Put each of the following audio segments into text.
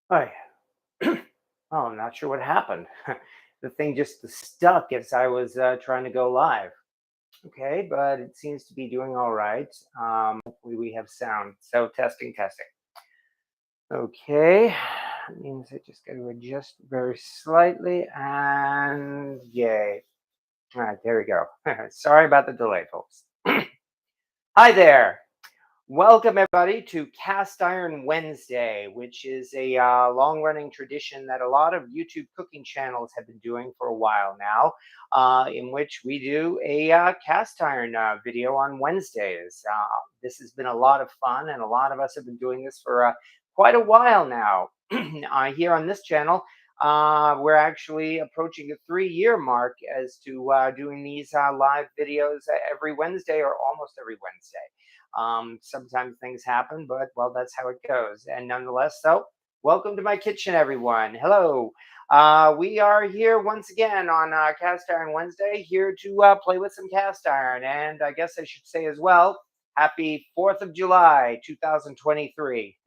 Hi. Oh, I'm not sure what happened. The thing just stuck as I was trying to go live. Okay, but it seems to be doing all right. Hopefully, we have sound. So, testing, testing. Okay, that means I just got to adjust very slightly, and yay. All right, there we go. Sorry about the delay, folks. Hi there. Welcome, everybody, to Cast Iron Wednesday, which is a long running tradition that a lot of YouTube cooking channels have been doing for a while now, in which we do a cast iron video on Wednesdays. This has been a lot of fun, and a lot of us have been doing this for quite a while now. Here on this channel, we're actually approaching the 3-year mark as to doing these live videos every Wednesday or almost every Wednesday. Sometimes things happen, but well, that's how it goes. And nonetheless, so welcome to my kitchen, everyone. Hello. We are here once again on Cast Iron Wednesday, here to play with some cast iron. And I guess I should say as well, happy 4th of July, 2023.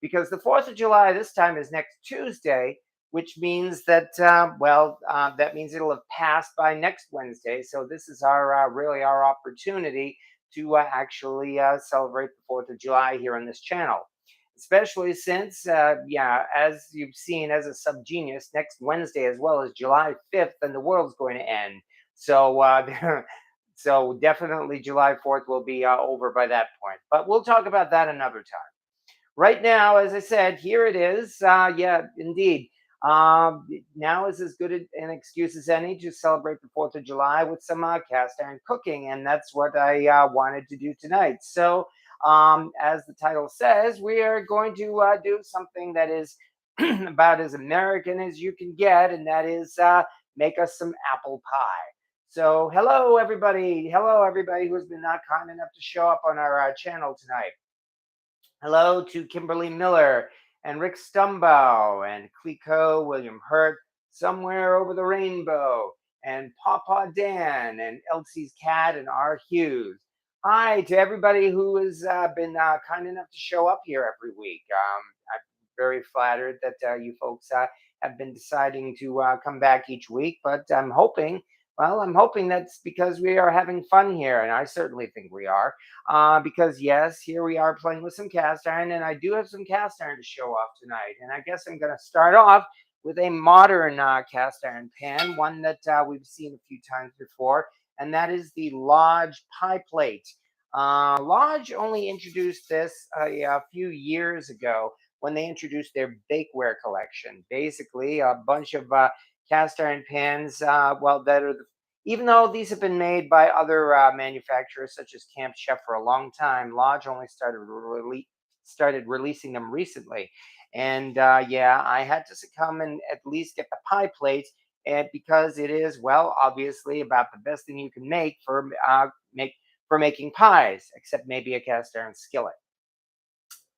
Because the 4th of July this time is next Tuesday, which means that, that means it'll have passed by next Wednesday. So this is our really our opportunity to actually celebrate the 4th of July here on this channel. Especially since, as you've seen as a subgenius, next Wednesday, as well as July 5th, then the world's going to end. So, so definitely July 4th will be over by that point. But we'll talk about that another time. Right now, as I said, here it is. Yeah, indeed. Now is as good an excuse as any to celebrate the 4th of July with some cast iron cooking. And that's what I wanted to do tonight. So, as the title says, we are going to do something that is about as American as you can get, and that is make us some apple pie. So, hello everybody who's been not kind enough to show up on our channel tonight. Hello to Kimberly Miller and Rick Stumbow and Clico, William Hurt, Somewhere Over the Rainbow, and Pawpaw Dan and Elsie's Cat and R. Hughes. Hi to everybody who has been kind enough to show up here every week. I'm very flattered that you folks have been deciding to come back each week, but I'm hoping that's because we are having fun here, and I certainly think we are. Because yes, here we are playing with some cast iron, and I do have some cast iron to show off tonight. And I guess I'm going to start off with a modern cast iron pan, one that we've seen a few times before, and that is the Lodge pie plate. Lodge only introduced this a few years ago when they introduced their bakeware collection. Basically, a bunch of cast iron pans, that are even though these have been made by other manufacturers such as Camp Chef for a long time, Lodge only started releasing them recently. And I had to succumb and at least get the pie plates, and because it is obviously about the best thing you can make for making pies, except maybe a cast iron skillet.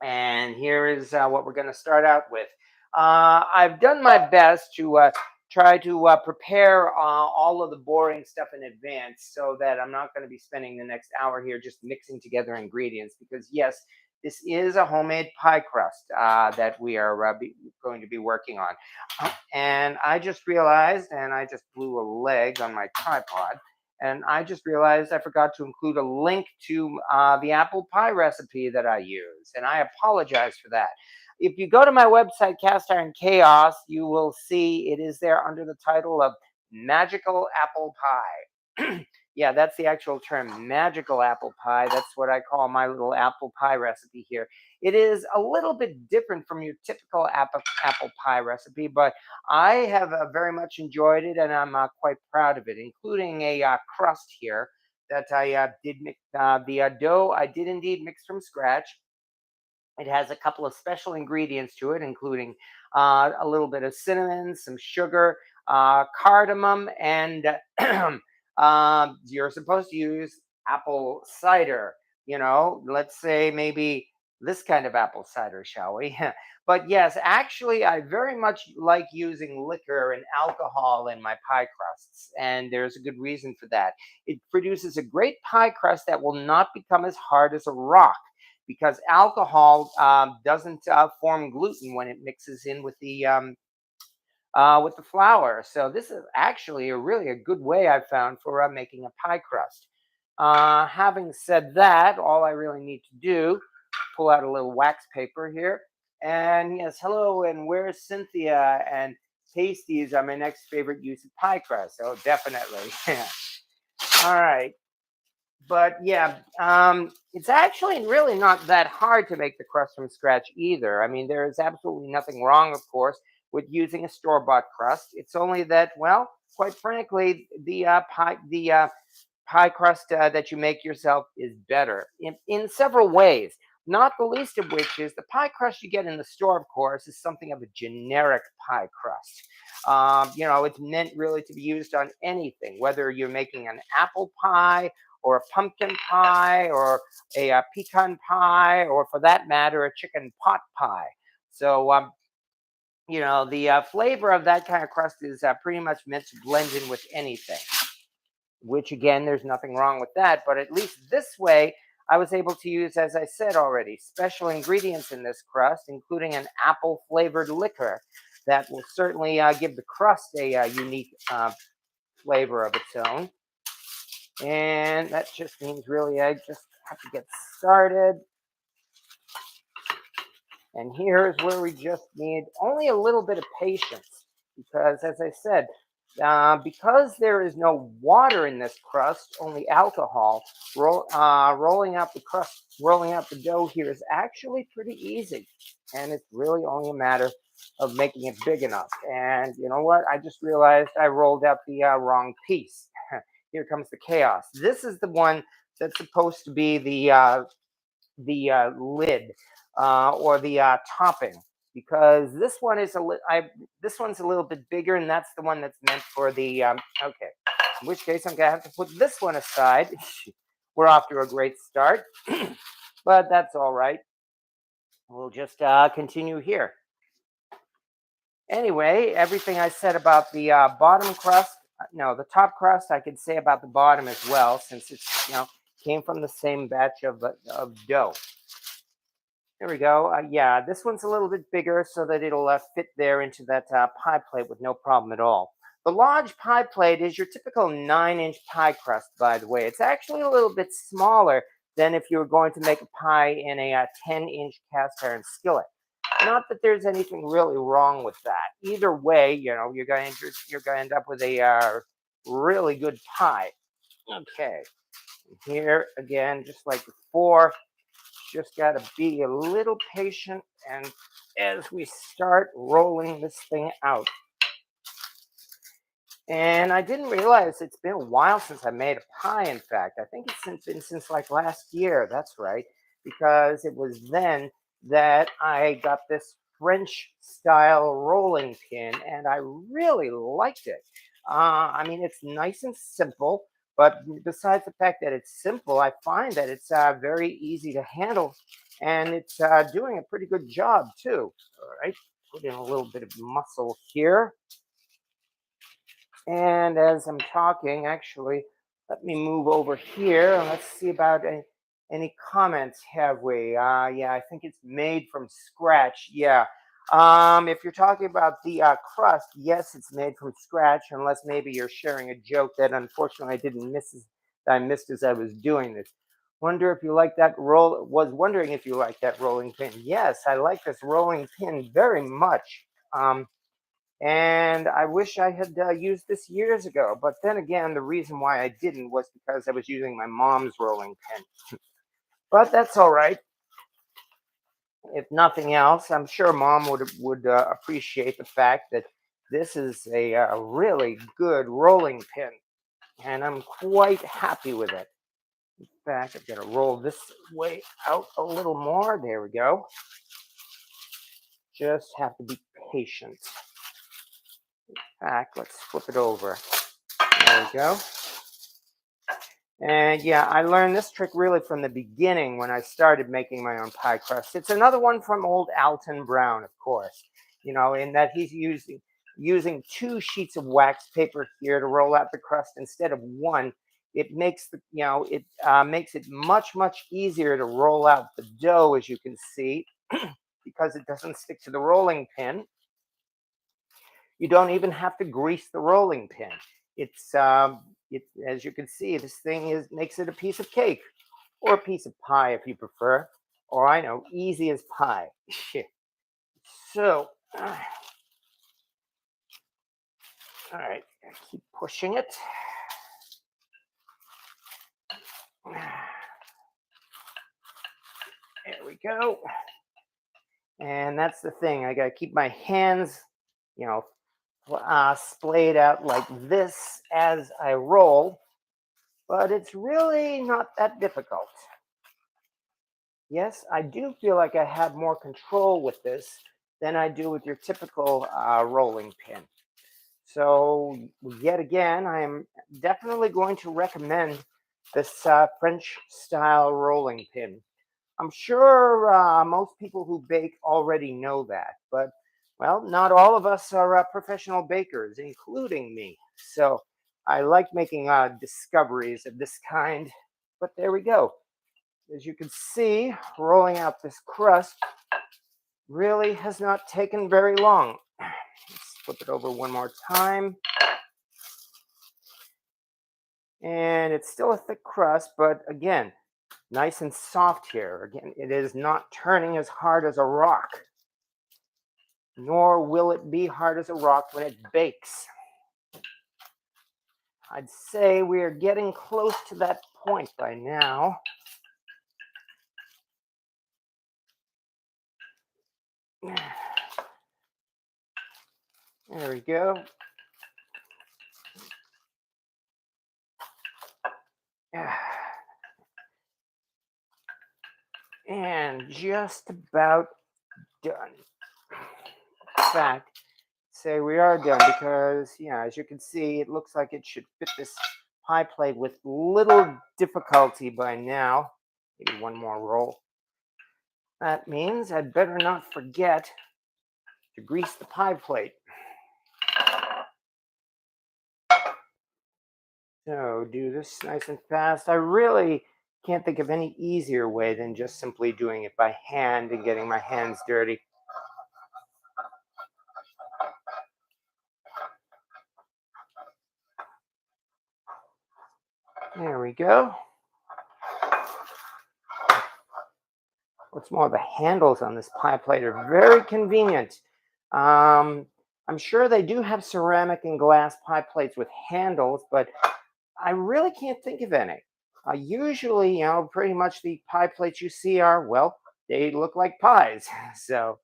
And here is what we're going to start out with. I've done my best to try to prepare all of the boring stuff in advance so that I'm not going to be spending the next hour here just mixing together ingredients because, yes, this is a homemade pie crust that we are going to be working on. And I just realized, and I just blew a leg on my tripod, and I just realized I forgot to include a link to the apple pie recipe that I use, and I apologize for that. If you go to my website, Cast Iron Chaos, you will see it is there under the title of Magical Apple Pie. Yeah, that's the actual term, magical apple pie. That's what I call my little apple pie recipe here. It is a little bit different from your typical apple pie recipe, but I have very much enjoyed it, and I'm quite proud of it, including a crust here that I did mix. The dough I did indeed mix from scratch. It has a couple of special ingredients to it, including a little bit of cinnamon, some sugar, cardamom, and you're supposed to use apple cider. Let's say maybe this kind of apple cider, shall we? But yes, actually, I very much like using liquor and alcohol in my pie crusts, and there's a good reason for that. It produces a great pie crust that will not become as hard as a rock because alcohol doesn't form gluten when it mixes in with the flour. So this is actually a really a good way I've found for making a pie crust. Having said that, all I really need to do, pull out a little wax paper here. And yes, hello, and where's Cynthia? And pasties are my next favorite use of pie crust. Oh, definitely. All right. But yeah, it's actually really not that hard to make the crust from scratch either. I mean, there is absolutely nothing wrong, of course, with using a store-bought crust. It's only that, well, quite frankly, the pie crust that you make yourself is better in several ways. Not the least of which is the pie crust you get in the store, of course, is something of a generic pie crust. It's meant really to be used on anything, whether you're making an apple pie or a pumpkin pie or a pecan pie, or for that matter, a chicken pot pie. So, the flavor of that kind of crust is pretty much meant to blend in with anything, which again, there's nothing wrong with that. But at least this way, I was able to use, as I said already, special ingredients in this crust, including an apple flavored liquor that will certainly give the crust a unique flavor of its own. And that just means really I just have to get started. And here's where we just need only a little bit of patience because, as I said, because there is no water in this crust, only alcohol, rolling out the crust, rolling out the dough here is actually pretty easy. And it's really only a matter of making it big enough. And you know what? I just realized I rolled out the wrong piece. Here comes the chaos. This is the one that's supposed to be the lid or the topping, because this one's a little bit bigger, and that's the one that's meant for the okay. In which case, I'm gonna have to put this one aside. We're off to a great start, but that's all right. We'll just continue here. Anyway, everything I said about the bottom crust, no, the top crust, I could say about the bottom as well, since it's came from the same batch of dough. There we go. Yeah, this one's a little bit bigger so that it'll fit there into that pie plate with no problem at all. The large pie plate is your typical 9-inch pie crust, by the way. It's actually a little bit smaller than if you were going to make a pie in a 10-inch cast iron skillet. Not that there's anything really wrong with that. Either way, you're going to end up with a really good pie. Okay, here again, just like before, just got to be a little patient. And as we start rolling this thing out, and I didn't realize it's been a while since I made a pie. In fact, I think it's been since like last year. That's right, because it was then that I got this French style rolling pin, and I really liked it. I mean, it's nice and simple, but besides the fact that it's simple, I find that it's very easy to handle, and it's doing a pretty good job too. All right, put in a little bit of muscle here. And as I'm talking, actually, let me move over here and let's see about any comments, have we? Yeah, I think it's made from scratch. Yeah. If you're talking about the crust, yes, it's made from scratch, unless maybe you're sharing a joke that unfortunately I missed as I was doing this. Wonder if you like that roll. Was wondering if you like that rolling pin. Yes, I like this rolling pin very much. And I wish I had used this years ago. But then again, the reason why I didn't was because I was using my mom's rolling pin. But that's all right. If nothing else, I'm sure mom would appreciate the fact that this is a really good rolling pin, and I'm quite happy with it. In fact, I'm going to roll this way out a little more. There we go. Just have to be patient. In fact, let's flip it over. There we go. And yeah, I learned this trick really from the beginning when I started making my own pie crust. It's another one from old Alton Brown, of course, in that he's using 2 sheets of wax paper here to roll out the crust instead of one. it makes makes it much easier to roll out the dough, as you can see, because it doesn't stick to the rolling pin. You don't even have to grease the rolling pin. It's as you can see, this thing is makes it a piece of cake or a piece of pie if you prefer, or I know, easy as pie. So, all right, keep pushing it. There we go. And that's the thing. I got to keep my hands, you know, splayed out like this as I roll, but it's really not that difficult. Yes, I do feel like I have more control with this than I do with your typical rolling pin. So, yet again, I am definitely going to recommend this French style rolling pin. I'm sure most people who bake already know that, but well, not all of us are professional bakers, including me. So I like making discoveries of this kind. But there we go. As you can see, rolling out this crust really has not taken very long. Let's flip it over one more time. And it's still a thick crust, but again, nice and soft here. Again, it is not turning as hard as a rock, nor will it be hard as a rock when it bakes. I'd say we're getting close to that point by now. There we go. And just about done. In fact, say we are done because, yeah, as you can see, it looks like it should fit this pie plate with little difficulty by now. Maybe one more roll. That means I'd better not forget to grease the pie plate. So do this nice and fast. I really can't think of any easier way than just simply doing it by hand and getting my hands dirty. There we go. What's more, the handles on this pie plate are very convenient. Um, I'm sure they do have ceramic and glass pie plates with handles, but I really can't think of any. Usually, pretty much the pie plates you see are, well, they look like pies. So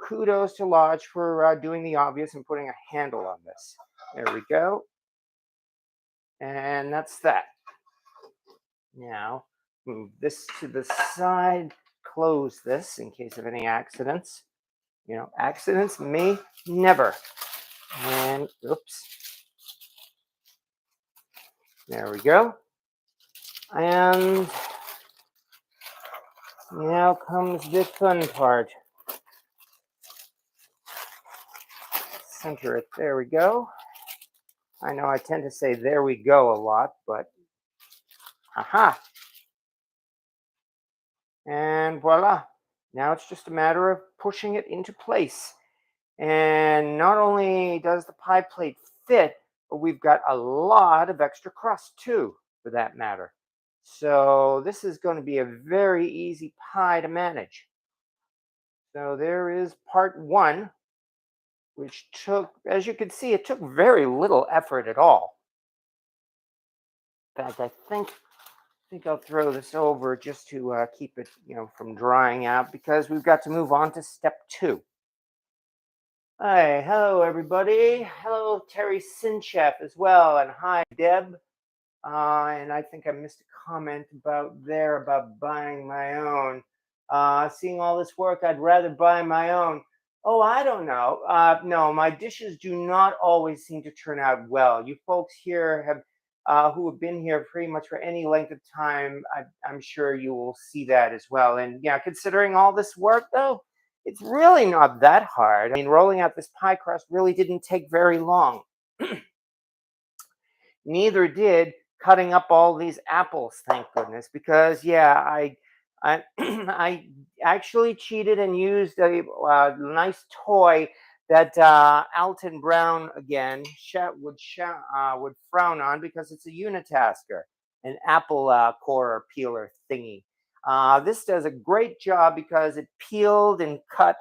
kudos to Lodge for doing the obvious and putting a handle on this. There we go. And that's that. Now, move this to the side, close this in case of any accidents. Accidents may never. And oops, there we go. And now comes the fun part. Center it. There we go. I know I tend to say there we go a lot, but aha. And voila. Now it's just a matter of pushing it into place. And not only does the pie plate fit, but we've got a lot of extra crust too, for that matter. So this is going to be a very easy pie to manage. So there is part one, which took, as you can see, it took very little effort at all. In fact, I think I'll throw this over just to keep it, from drying out because we've got to move on to step two. Hi, hello everybody. Hello Terry Sinchef as well, and hi Deb. And I think I missed a comment about buying my own. Seeing all this work, I'd rather buy my own. Oh, I don't know. No, my dishes do not always seem to turn out well. You folks here who have been here pretty much for any length of time, I'm sure you will see that as well. And yeah, considering all this work though, it's really not that hard. I mean, rolling out this pie crust really didn't take very long. Neither did cutting up all these apples, thank goodness, because yeah, I I actually cheated and used a nice toy that Alton Brown again would frown on because it's a unitasker, an apple core peeler thingy. This does a great job because it peeled and cut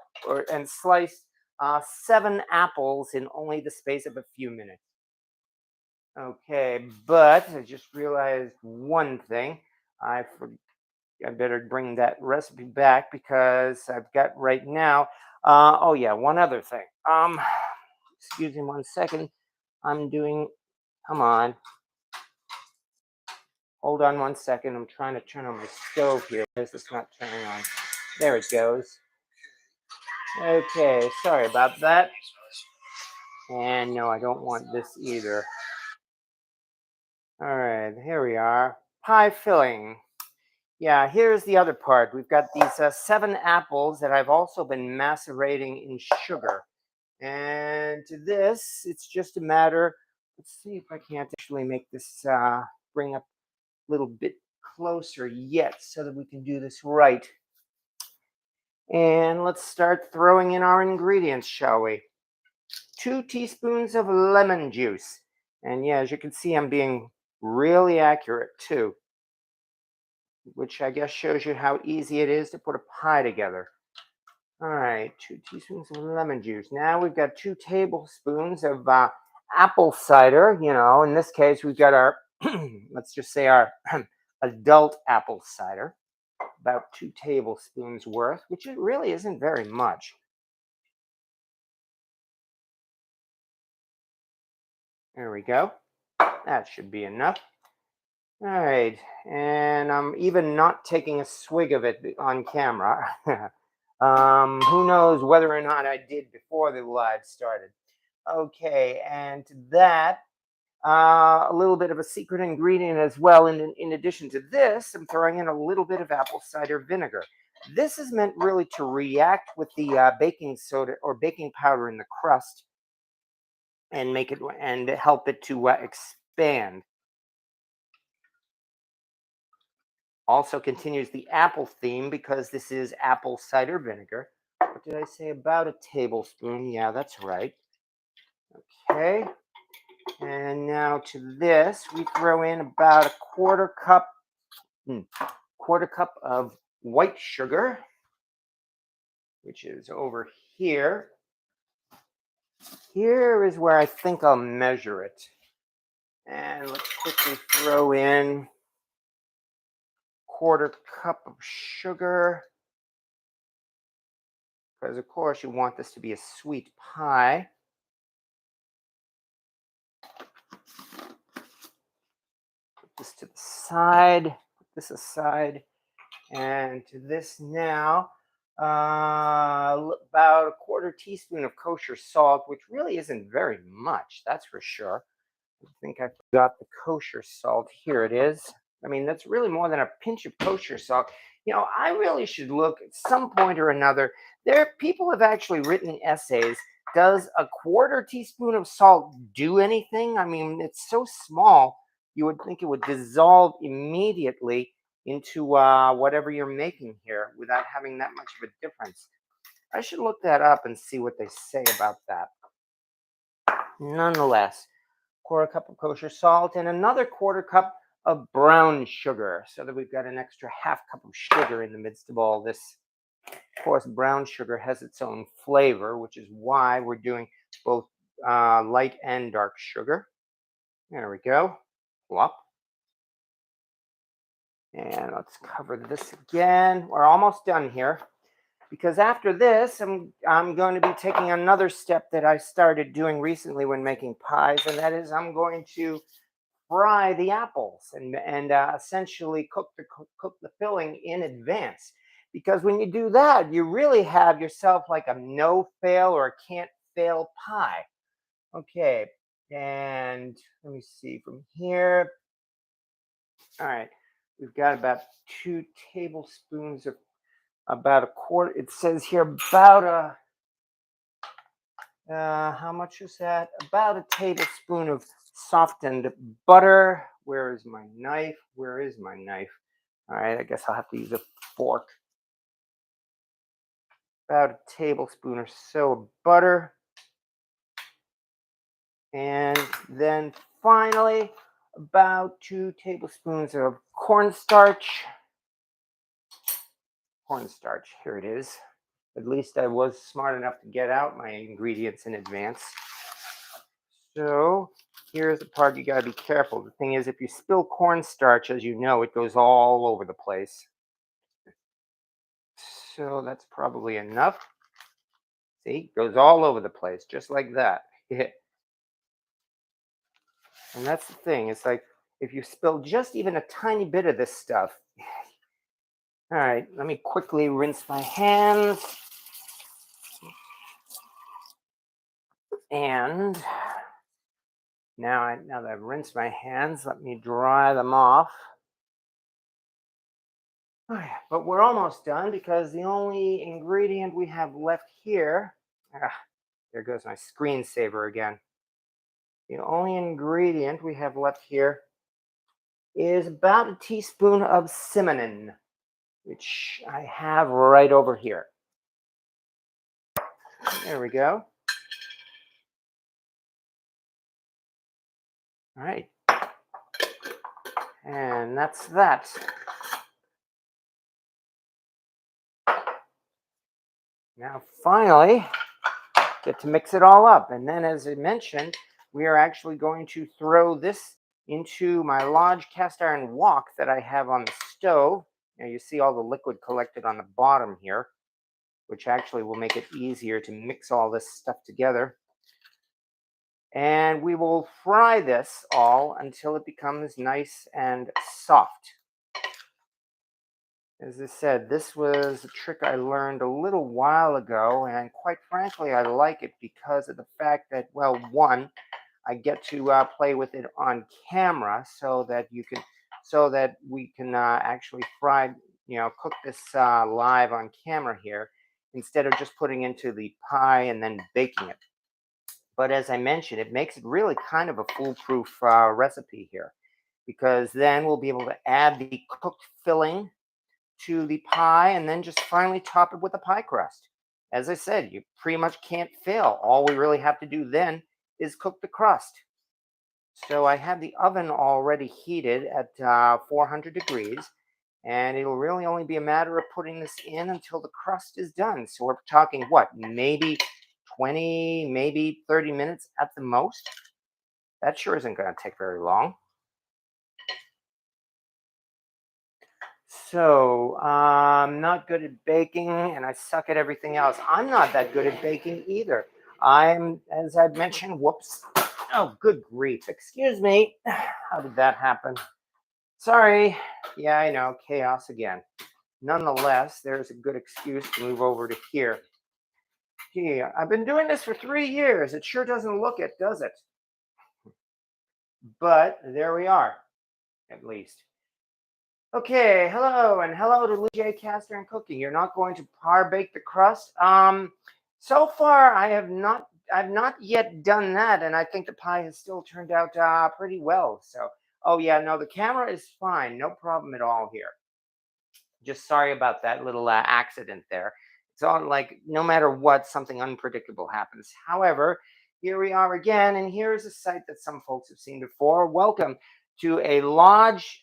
and sliced 7 apples in only the space of a few minutes. Okay, but I just realized one thing. I I better bring that recipe back because I've got right now. Oh yeah, one other thing. Excuse me 1 second. I'm doing. Come on, hold on 1 second. I'm trying to turn on my stove here. Why is this not turning on? There it goes. Okay, sorry about that. And no, I don't want this either. All right, here we are. Pie filling. Yeah, here's the other part. We've got these 7 apples that I've also been macerating in sugar. And to this, it's just a matter. Let's see if I can't actually make this bring up a little bit closer yet so that we can do this right. And let's start throwing in our ingredients, shall we? 2 teaspoons of lemon juice. And yeah, as you can see, I'm being really accurate too, which I guess shows you how easy it is to put a pie together. All right, 2 teaspoons of lemon juice. Now we've got 2 tablespoons of apple cider. You know, in this case, we've got our, let's just say our adult apple cider, about 2 tablespoons worth, which it really isn't very much. There we go. That should be enough. All right, and I'm even not taking a swig of it on camera. Who knows whether or not I did before the live started. Okay, and to that, a little bit of a secret ingredient as well. In addition to this, I'm throwing in a little bit of apple cider vinegar. This is meant really to react with the baking soda or baking powder in the crust and make it and help it to expand. Also continues the apple theme because this is apple cider vinegar. What did I say? About a tablespoon. Yeah, that's right. Okay. And now to this, we throw in about a quarter cup of white sugar, which is over here. Here is where I think I'll measure it. And let's quickly throw in quarter cup of sugar. Because of course you want this to be a sweet pie. Put this to the side, put this aside. And to this now, about a quarter teaspoon of kosher salt, which really isn't very much, that's for sure. I think I forgot the kosher salt. Here it is. I mean, that's really more than a pinch of kosher salt. You know, I really should look at some point or another. There, people have actually written essays. Does a quarter teaspoon of salt do anything? I mean, it's so small, you would think it would dissolve immediately into whatever you're making here without having that much of a difference. I should look that up and see what they say about that. Nonetheless, quarter cup of kosher salt and another quarter cup of brown sugar so that we've got an extra half cup of sugar in the midst of all this. Of course, brown sugar has its own flavor, which is why we're doing both light and dark sugar. There we go. Plop. And let's cover this again. We're almost done here because after this, I'm going to be taking another step that I started doing recently when making pies, and that is I'm going to fry the apples and essentially cook the filling in advance. Because when you do that, you really have yourself like a no fail or a can't fail pie. Okay, and let me see from here. All right, we've got about 2 tablespoons of about a quarter. It says here about a how much is that? About a tablespoon of softened butter. Where is my knife? Where is my knife? All right, I guess I'll have to use a fork. About a tablespoon or so of butter. And then finally, about 2 tablespoons of cornstarch. Cornstarch, here it is. At least I was smart enough to get out my ingredients in advance. So here's the part you gotta be careful. The thing is, if you spill cornstarch, as you know, it goes all over the place. So that's probably enough. See, goes all over the place, just like that. And that's the thing. It's like if you spill just even a tiny bit of this stuff. All right, let me quickly rinse my hands. And now that I've rinsed my hands, let me dry them off. But we're almost done because the only ingredient we have left here, there goes my screensaver again. The only ingredient we have left here is about a teaspoon of cinnamon, which I have right over here. There we go. All right. And that's that. Now, finally, get to mix it all up. And then, as I mentioned, we are actually going to throw this into my large cast iron wok that I have on the stove. Now, you see all the liquid collected on the bottom here, which actually will make it easier to mix all this stuff together. And we will fry this all until it becomes nice and soft. As I said, this was a trick I learned a little while ago, and quite frankly, I like it because of the fact that, well, one, I get to play with it on camera, so that we can actually cook this live on camera here, instead of just putting into the pie and then baking it. But as I mentioned, it makes it really kind of a foolproof recipe here, because then we'll be able to add the cooked filling to the pie and then just finally top it with a pie crust. As I said, you pretty much can't fail. All we really have to do then is cook the crust. So I have the oven already heated at 400 degrees, and it'll really only be a matter of putting this in until the crust is done. So we're talking what, maybe 20, maybe 30 minutes at the most? That sure isn't going to take very long. So I'm not good at baking and I suck at everything else. I'm not that good at baking either. As I've mentioned, whoops. Oh, good grief. Excuse me. How did that happen? Sorry. Yeah, I know. Chaos again. Nonetheless, there's a good excuse to move over to here. Gee, I've been doing this for 3 years. It sure doesn't look it, does it? But there we are, at least. Okay, hello, and hello to Lee J. Caster and Cooking. You're not going to par bake the crust. So far I've not yet done that, and I think the pie has still turned out pretty well. So, oh yeah, no, the camera is fine, no problem at all here. Just sorry about that little accident there. It's on, like, no matter what, something unpredictable happens. However, here we are again, and here's a site that some folks have seen before. Welcome to a large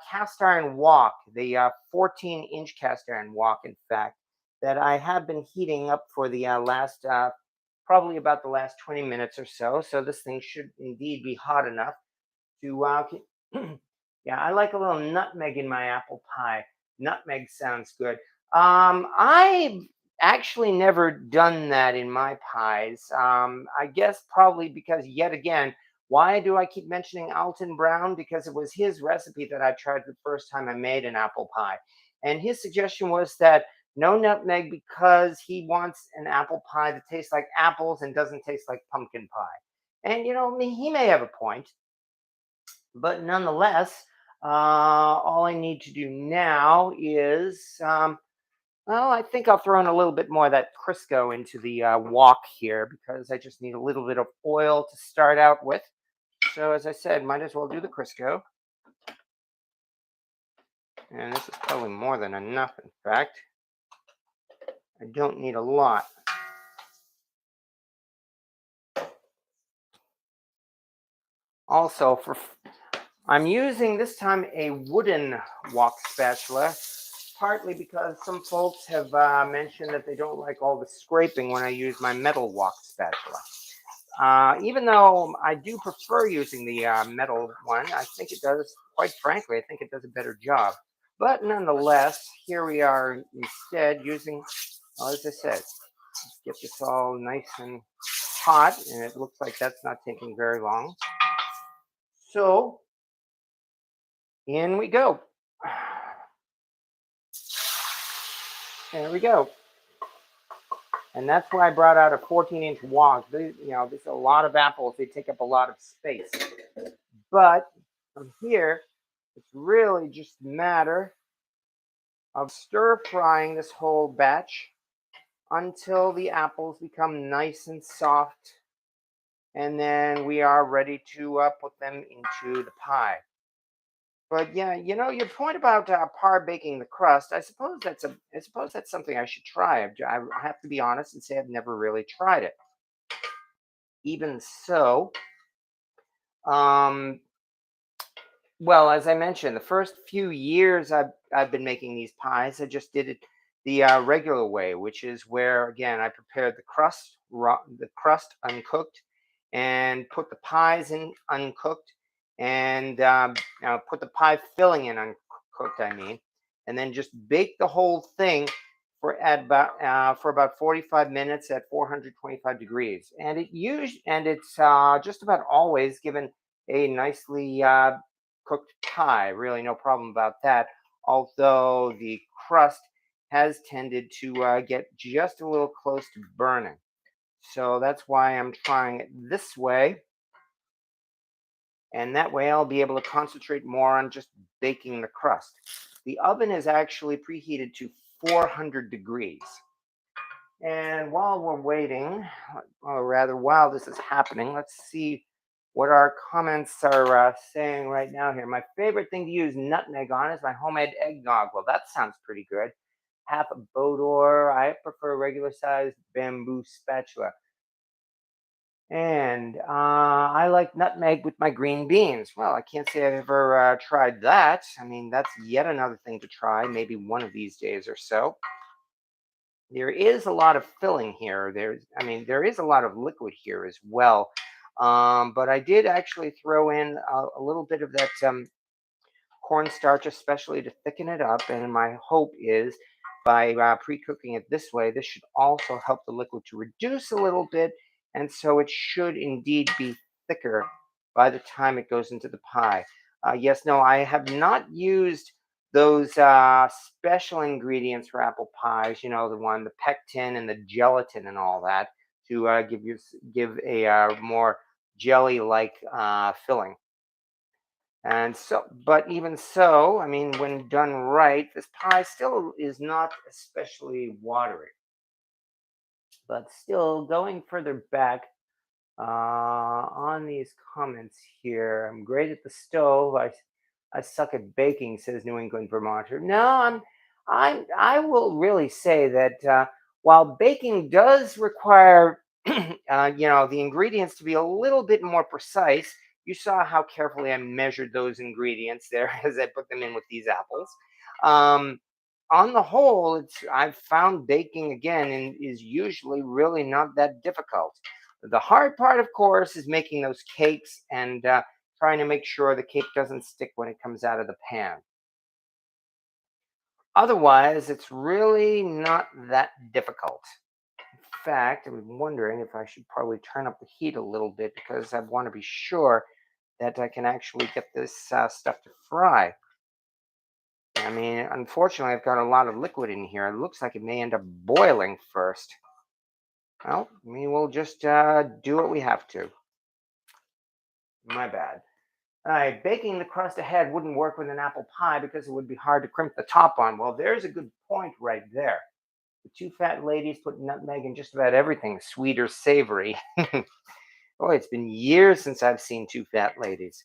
cast iron wok, the 14-inch cast iron wok, in fact, that I have been heating up for the last, probably about the last 20 minutes or so. So this thing should indeed be hot enough to, yeah, I like a little nutmeg in my apple pie. Nutmeg sounds good. I actually never done that in my pies. I guess probably because, yet again, why do I keep mentioning Alton Brown? Because it was his recipe that I tried the first time I made an apple pie. And his suggestion was that no nutmeg, because he wants an apple pie that tastes like apples and doesn't taste like pumpkin pie. And, he may have a point. But nonetheless, all I need to do now is, well, I think I'll throw in a little bit more of that Crisco into the wok here, because I just need a little bit of oil to start out with. So as I said, might as well do the Crisco. And this is probably more than enough, in fact. I don't need a lot. Also, I'm using this time a wooden wok spatula, partly because some folks have mentioned that they don't like all the scraping when I use my metal wok spatula. Even though I do prefer using the metal one, I think it does, quite frankly, I think it does a better job. But nonetheless, here we are instead using, well, as I said, get this all nice and hot, and it looks like that's not taking very long. So in we go. There we go. And that's why I brought out a 14-inch wok. There's a lot of apples. They take up a lot of space. But from here, it's really just a matter of stir frying this whole batch until the apples become nice and soft. And then we are ready to put them into the pie. But yeah, your point about par baking the crust, I suppose that's something I should try. I have to be honest and say I've never really tried it. Even so, um, well, as I mentioned, the first few years I've been making these pies, I just did it the regular way, which is where again I prepared the crust uncooked, and put the pies in uncooked, and put the pie filling in uncooked. I mean, and then just bake the whole thing for about 45 minutes at 425 degrees, and it's just about always given a nicely cooked pie. Really, no problem about that. Although the crust has tended to get just a little close to burning. So that's why I'm trying it this way. And that way I'll be able to concentrate more on just baking the crust. The oven is actually preheated to 400 degrees. And while we're waiting, or rather, while this is happening, let's see what our comments are saying right now here. My favorite thing to use nutmeg on is my homemade eggnog. Well, that sounds pretty good. Half a Bodor. I prefer regular sized bamboo spatula. And I like nutmeg with my green beans. Well, I can't say I've ever tried that. I mean, that's yet another thing to try, maybe one of these days or so. There is a lot of filling here. There is a lot of liquid here as well. But I did actually throw in a little bit of that cornstarch, especially to thicken it up. And my hope is by pre-cooking it this way, this should also help the liquid to reduce a little bit. And so it should indeed be thicker by the time it goes into the pie. Yes, no, I have not used those special ingredients for apple pies, the pectin and the gelatin and all that to give a more jelly-like filling. And so, but even so, I mean, when done right, this pie still is not especially watery. But still, going further back on these comments here, I'm great at the stove. I suck at baking, says New England Vermonter. No, I will really say that while baking does require, the ingredients to be a little bit more precise. You saw how carefully I measured those ingredients there as I put them in with these apples. Um, on the whole, I've found baking again and is usually really not that difficult. The hard part, of course, is making those cakes and trying to make sure the cake doesn't stick when it comes out of the pan. Otherwise, it's really not that difficult. In fact, I'm wondering if I should probably turn up the heat a little bit because I want to be sure that I can actually get this stuff to fry. I mean, unfortunately, I've got a lot of liquid in here. It looks like it may end up boiling first. Well, I mean, we'll just do what we have to. My bad. Baking the crust ahead wouldn't work with an apple pie because it would be hard to crimp the top on. Well, there's a good point right there. The two fat ladies put nutmeg in just about everything, sweet or savory. Oh, it's been years since I've seen two fat ladies.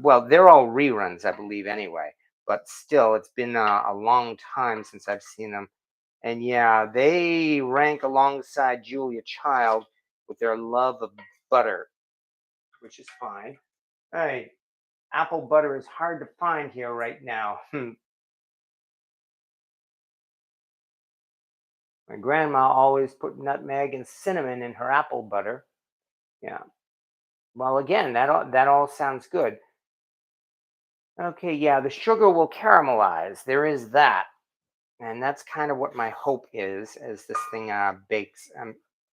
Well, they're all reruns, I believe, anyway. But still, it's been a long time since I've seen them. And yeah, they rank alongside Julia Child with their love of butter, which is fine. Hey, apple butter is hard to find here right now. My grandma always put nutmeg and cinnamon in her apple butter. Yeah. Well, again, that all sounds good. Okay, yeah, the sugar will caramelize. There is that. And that's kind of what my hope is as this thing bakes.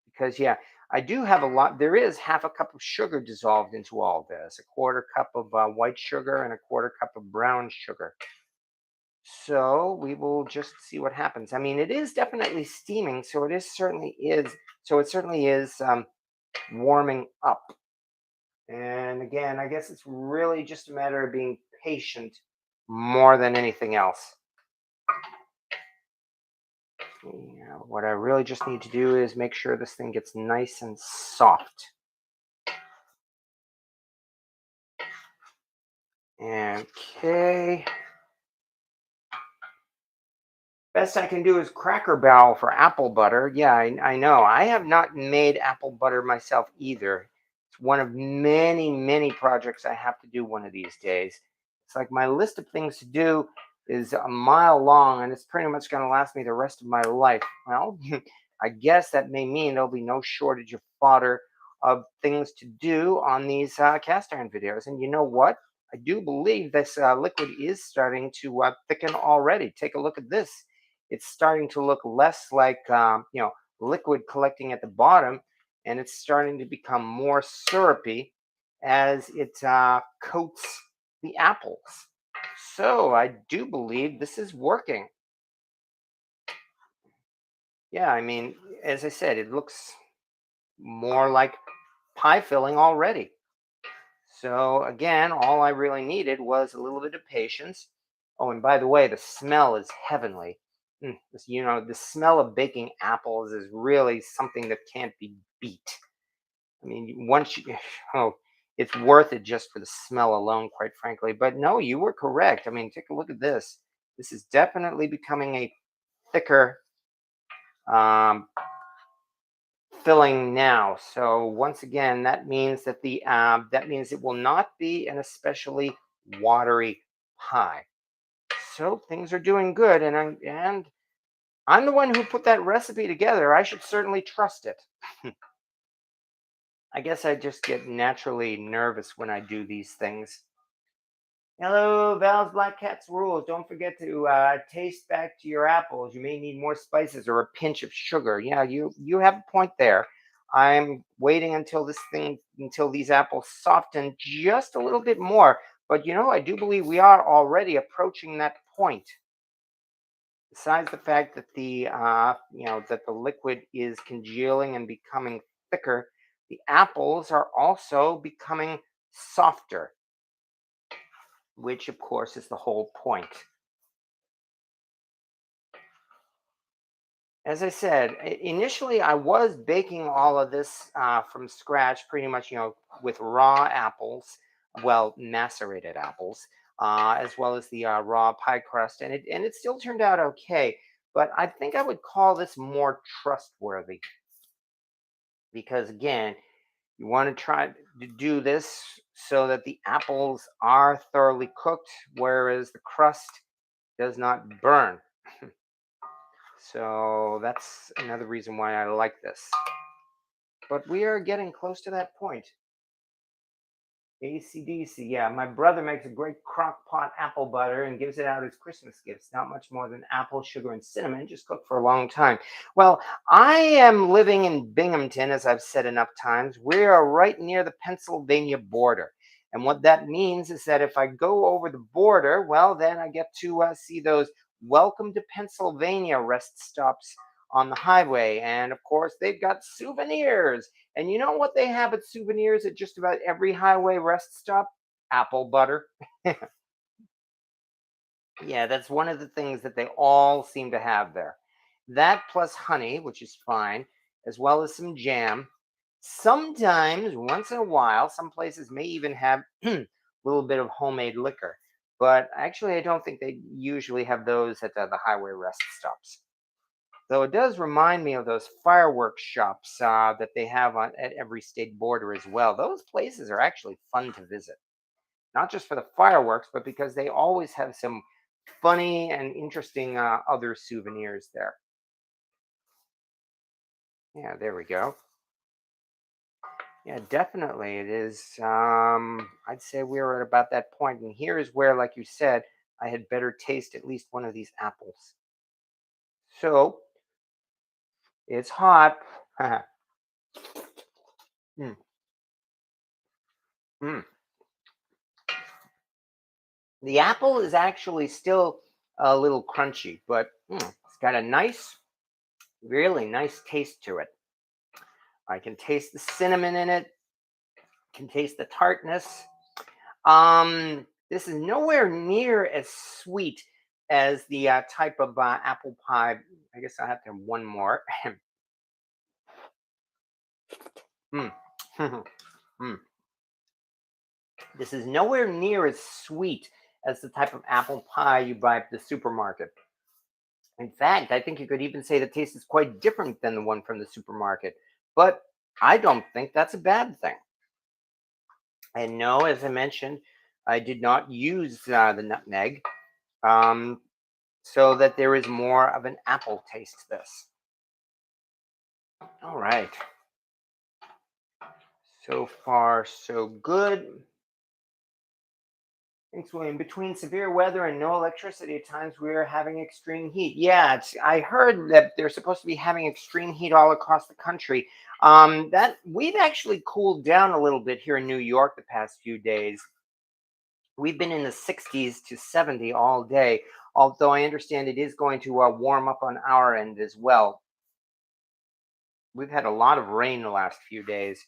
Because yeah, I do have a lot. There is half a cup of sugar dissolved into all this, a quarter cup of white sugar and a quarter cup of brown sugar. So we will just see what happens. I mean, it is definitely steaming, so it is certainly is. So it certainly is warming up. And again, I guess it's really just a matter of being patient more than anything else. Yeah, what I really just need to do is make sure this thing gets nice and soft. Okay. Best I can do is Cracker Barrel for apple butter. Yeah, I know. I have not made apple butter myself either. It's one of many, many projects I have to do one of these days. It's like my list of things to do is a mile long, and it's pretty much going to last me the rest of my life. Well, I guess that may mean there'll be no shortage of fodder of things to do on these cast iron videos. And you know what? I do believe this liquid is starting to thicken already. Take a look at this. It's starting to look less like liquid collecting at the bottom, and it's starting to become more syrupy as it coats the apples. So I do believe this is working. Yeah, I mean, as I said, it looks more like pie filling already. So again, all I really needed was a little bit of patience. Oh, and by the way, the smell is heavenly. The smell of baking apples is really something that can't be beat. I mean, once you, oh, it's worth it just for the smell alone, quite frankly. But no, you were correct. I mean, take a look at this. This is definitely becoming a thicker um, filling now. So once again, that means it will not be an especially watery pie. So things are doing good, and I'm the one who put that recipe together. I should certainly trust it. I guess I just get naturally nervous when I do these things. Hello, Val's Black Cat's rules. Don't forget to taste back to your apples. You may need more spices or a pinch of sugar. Yeah, you have a point there. I'm waiting until these apples soften just a little bit more. But I do believe we are already approaching that point. Besides the fact that the liquid is congealing and becoming thicker, the apples are also becoming softer, which of course is the whole point. As I said, initially I was baking all of this from scratch, pretty much, with raw apples, well, macerated apples, as well as the raw pie crust, and it still turned out okay. But I think I would call this more trustworthy because, again, you want to try to do this so that the apples are thoroughly cooked, whereas the crust does not burn. So that's another reason why I like this. But we are getting close to that point. ACDC, yeah. My brother makes a great crock pot apple butter and gives it out as Christmas gifts. Not much more than apple, sugar, and cinnamon, just cooked for a long time. Well, I am living in Binghamton, as I've said enough times. We are right near the Pennsylvania border. And what that means is that if I go over the border, well, then I get to see those Welcome to Pennsylvania rest stops on the highway. And of course, they've got souvenirs. And you know what they have at souvenirs at just about every highway rest stop? Apple butter. Yeah, that's one of the things that they all seem to have there. That plus honey, which is fine, as well as some jam. Sometimes, once in a while, some places may even have a little bit of homemade liquor. But actually, I don't think they usually have those at the highway rest stops. Though it does remind me of those fireworks shops that they have at every state border as well. Those places are actually fun to visit, not just for the fireworks, but because they always have some funny and interesting other souvenirs there. Yeah, there we go. Yeah, definitely. It is. I'd say we are at about that point, and here is where, like you said, I had better taste at least one of these apples. So it's hot. Mm, mm. The apple is actually still a little crunchy, but it's got a nice, really nice taste to it. I can taste the cinnamon in it. Can taste the tartness. This is nowhere near as sweet as the type of apple pie. I guess I have to have one more. Mm. Mm. This is nowhere near as sweet as the type of apple pie you buy at the supermarket. In fact, I think you could even say the taste is quite different than the one from the supermarket. But I don't think that's a bad thing. And no, as I mentioned, I did not use the nutmeg. Um, so that there is more of an apple taste to this. All right. So far, so good. Thanks, William. Between severe weather and no electricity, at times we're having extreme heat. Yeah, I heard that they're supposed to be having extreme heat all across the country. That we've actually cooled down a little bit here in New York the past few days. We've been in the 60s to 70 all day, although I understand it is going to warm up on our end as well. We've had a lot of rain the last few days.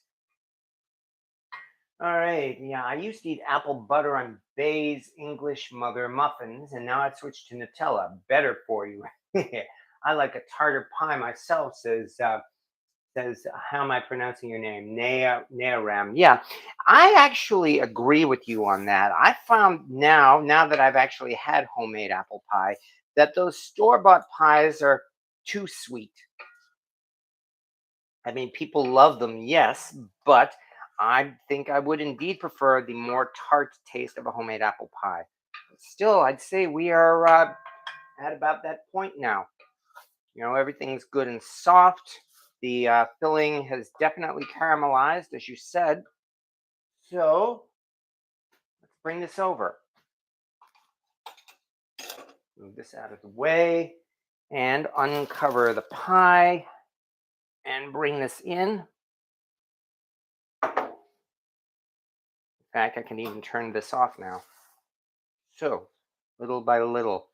All right. Yeah, I used to eat apple butter on Bay's English mother muffins, and now I've switched to Nutella. Better for you. I like a tartar pie myself. Says how am I pronouncing your name? Naram. Yeah, I actually agree with you on that. I found now that I've actually had homemade apple pie, that those store bought pies are too sweet. I mean, people love them, yes, but I think I would indeed prefer the more tart taste of a homemade apple pie. Still, I'd say we are at about that point now. Everything's good and soft. The filling has definitely caramelized, as you said. So let's bring this over. Move this out of the way and uncover the pie and bring this in. In fact, I can even turn this off now. So, little by little.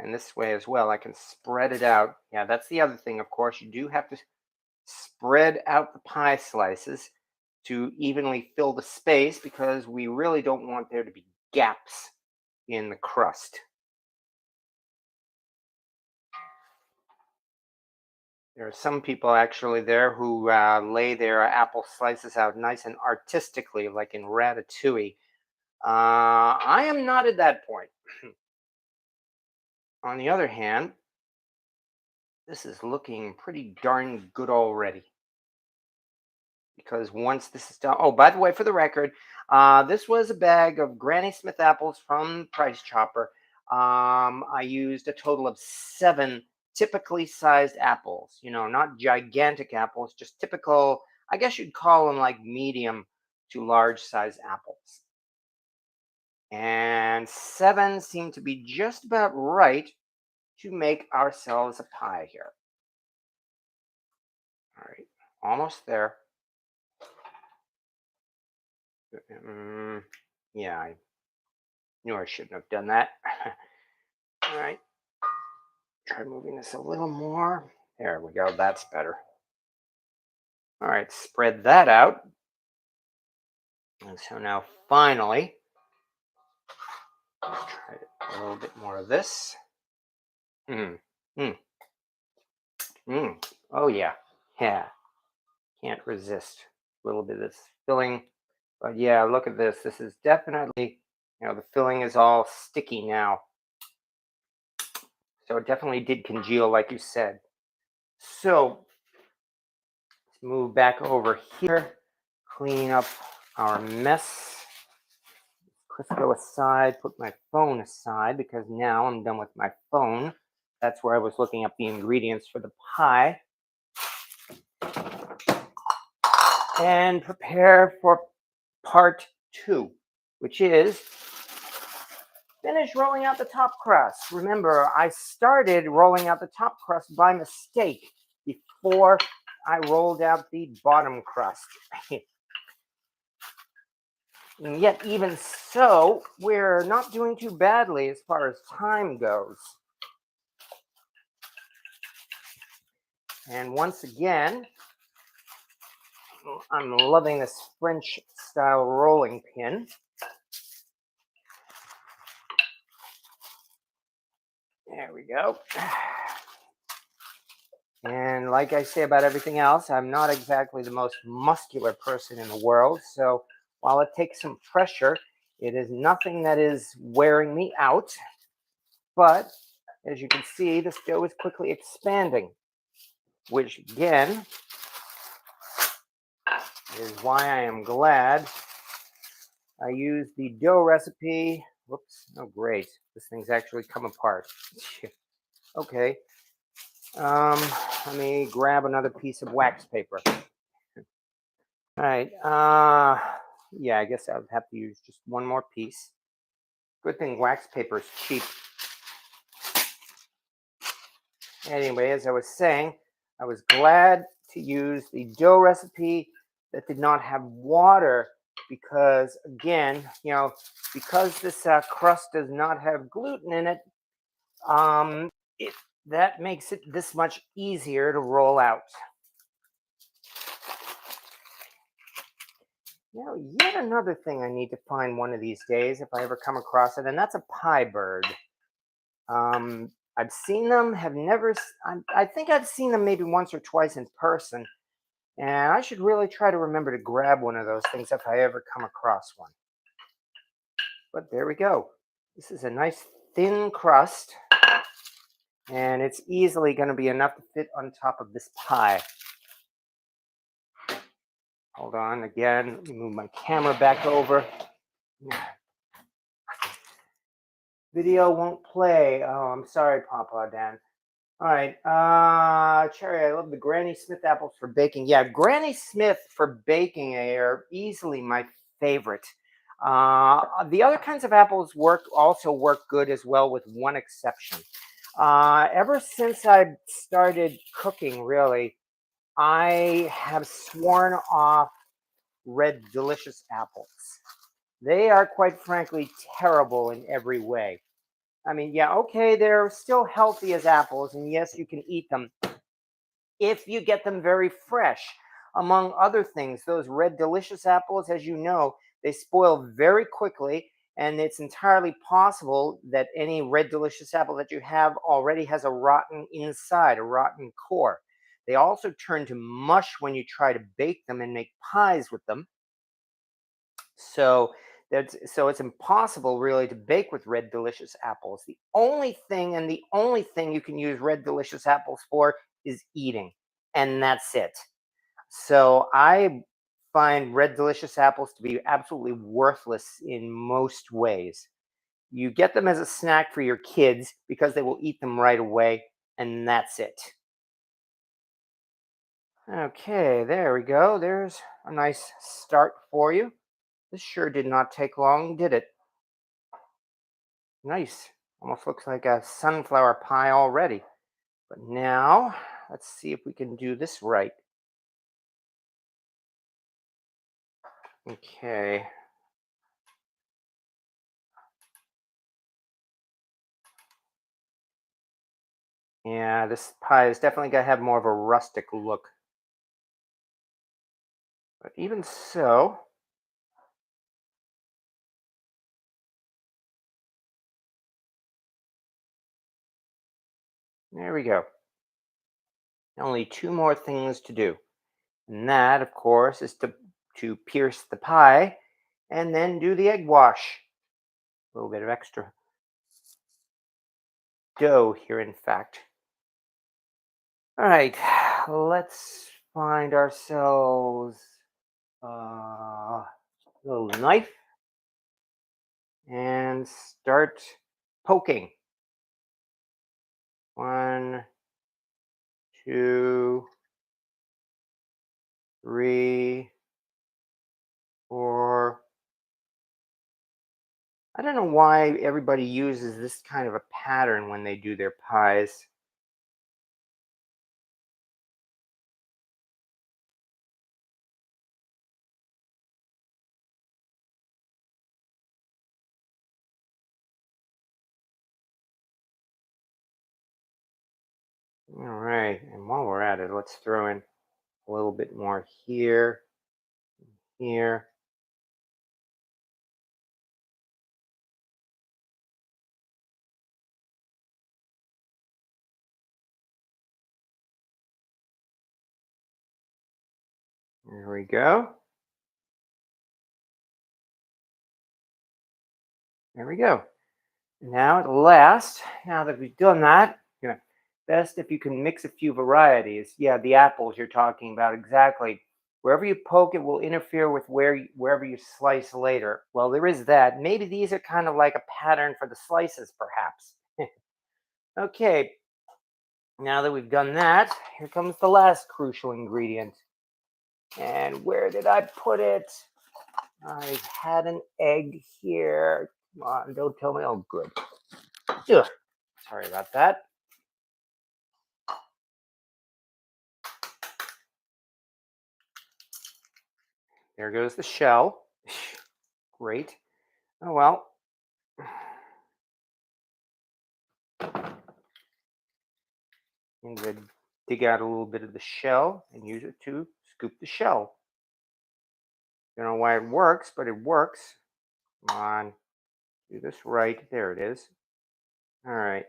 And this way as well, I can spread it out. Yeah, that's the other thing, of course. You do have to spread out the pie slices to evenly fill the space because we really don't want there to be gaps in the crust. There are some people actually there who lay their apple slices out nice and artistically, like in Ratatouille. I am not at that point. On the other hand, this is looking pretty darn good already. Because once this is done, oh, by the way, for the record, this was a bag of Granny Smith apples from Price Chopper. I used a total of 7 typically sized apples, not gigantic apples, just typical, I guess you'd call them like medium to large size apples. And 7 seem to be just about right to make ourselves a pie here. All right, almost there. Mm, yeah, I knew I shouldn't have done that. All right, try moving this a little more. There we go, that's better. All right, spread that out. And so now finally, let's try a little bit more of this. Mm, mm, mm. Oh, yeah. Yeah. Can't resist a little bit of this filling. But yeah, look at this. This is definitely, the filling is all sticky now. So it definitely did congeal, like you said. So let's move back over here, clean up our mess. Crisco aside, put my phone aside because now I'm done with my phone. That's where I was looking up the ingredients for the pie. And prepare for part 2, which is finish rolling out the top crust. Remember, I started rolling out the top crust by mistake before I rolled out the bottom crust. And yet, even so, we're not doing too badly as far as time goes. And once again, I'm loving this French style rolling pin. There we go. And like I say about everything else, I'm not exactly the most muscular person in the world. So while it takes some pressure, it is nothing that is wearing me out. But as you can see, this dough is quickly expanding, which again is why I am glad I used the dough recipe. Whoops, oh great, this thing's actually come apart. Okay, let me grab another piece of wax paper. All right, yeah, I guess I would have to use just one more piece. Good thing wax paper is cheap. Anyway, as I was saying, I was glad to use the dough recipe that did not have water because, again, because this crust does not have gluten in it, um, it that makes it this much easier to roll out. Yet another thing I need to find one of these days if I ever come across it, and that's a pie bird. I've seen them, have never, I think I've seen them maybe once or twice in person, and I should really try to remember to grab one of those things if I ever come across one. But there we go. This is a nice thin crust, and it's easily going to be enough to fit on top of this pie. Hold on, again, let me move my camera back over. Video won't play. Oh, I'm sorry, Papa Dan. All right, Cherry, I love the Granny Smith apples for baking. Yeah, Granny Smith for baking are easily my favorite. The other kinds of apples also work good as well, with one exception. Ever since I started cooking, really, I have sworn off red delicious apples. They are, quite frankly, terrible in every way. I mean, yeah, okay, they're still healthy as apples, and yes, you can eat them if you get them very fresh. Among other things, those red delicious apples, as you know, they spoil very quickly, and it's entirely possible that any red delicious apple that you have already has a rotten inside, a rotten core. They also turn to mush when you try to bake them and make pies with them. So it's impossible really to bake with red delicious apples. The only thing you can use red delicious apples for is eating, and that's it. So I find red delicious apples to be absolutely worthless in most ways. You get them as a snack for your kids because they will eat them right away, and that's it. Okay, there we go. There's a nice start for you. This sure did not take long, did it? Nice. Almost looks like a sunflower pie already. But now, let's see if we can do this right. Okay. Yeah, this pie is definitely going to have more of a rustic look. But even so, there we go. Only two more things to do. And that, of course, is to pierce the pie and then do the egg wash. A little bit of extra dough here, in fact. All right, let's find ourselves a little knife and start poking. One, two, three, four. I don't know why everybody uses this kind of a pattern when they do their pies. All right, and while we're at it, let's throw in a little bit more here, here. There we go. There we go. Now at last, now that we've done that, best if you can mix a few varieties. Yeah, the apples you're talking about, exactly. Wherever you poke, it will interfere with wherever you slice later. Well, there is that. Maybe these are kind of like a pattern for the slices, perhaps. Okay, now that we've done that, here comes the last crucial ingredient. And where did I put it? I had an egg here. Come on, don't tell me. Oh, good. Ugh, sorry about that. There goes the shell. Great. Oh well. I'm going to dig out a little bit of the shell and use it to scoop the shell. Don't know why it works, but it works. Come on. Do this right. There it is. All right.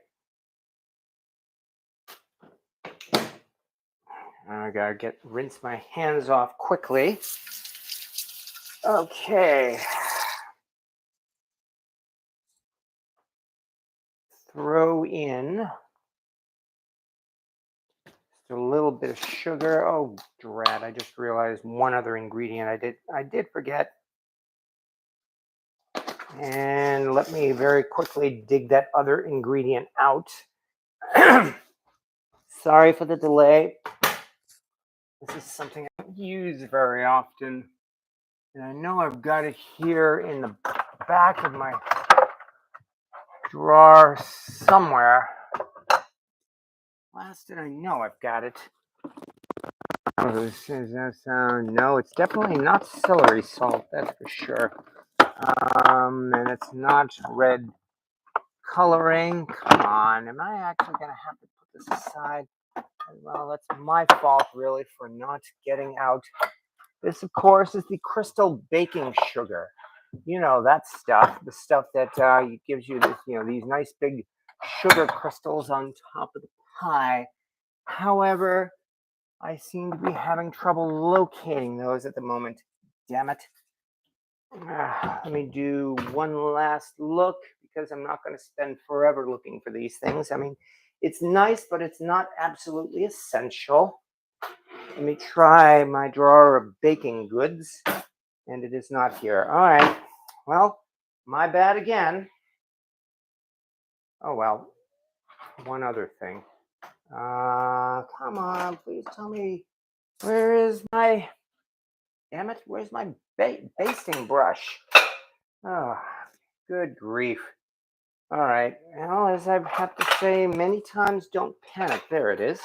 I gotta rinse my hands off quickly. Okay. Throw in just a little bit of sugar. Oh, drat! I just realized one other ingredient I did forget. And let me very quickly dig that other ingredient out. Sorry for the delay. This is something I don't use very often. And I know I've got it here in the back of my drawer somewhere. Last did I know I've got it. Oh, does that sound? No, it's definitely not celery salt, that's for sure. And it's not red coloring. Come on, am I actually going to have to put this aside? Well, that's my fault, really, for not getting out. This, of course, is the crystal baking sugar. You know that stuff, the stuff that gives you this, these nice big sugar crystals on top of the pie. However, I seem to be having trouble locating those at the moment. Damn it. Let me do one last look because I'm not going to spend forever looking for these things. I mean, it's nice, but it's not absolutely essential. Let me try my drawer of baking goods, and it is not here. All right. Well, my bad again. Oh, well, one other thing. Come on, please tell me, where is my, damn it, where's my basting brush? Oh, good grief. All right. Well, as I've had to say many times, don't panic. There it is.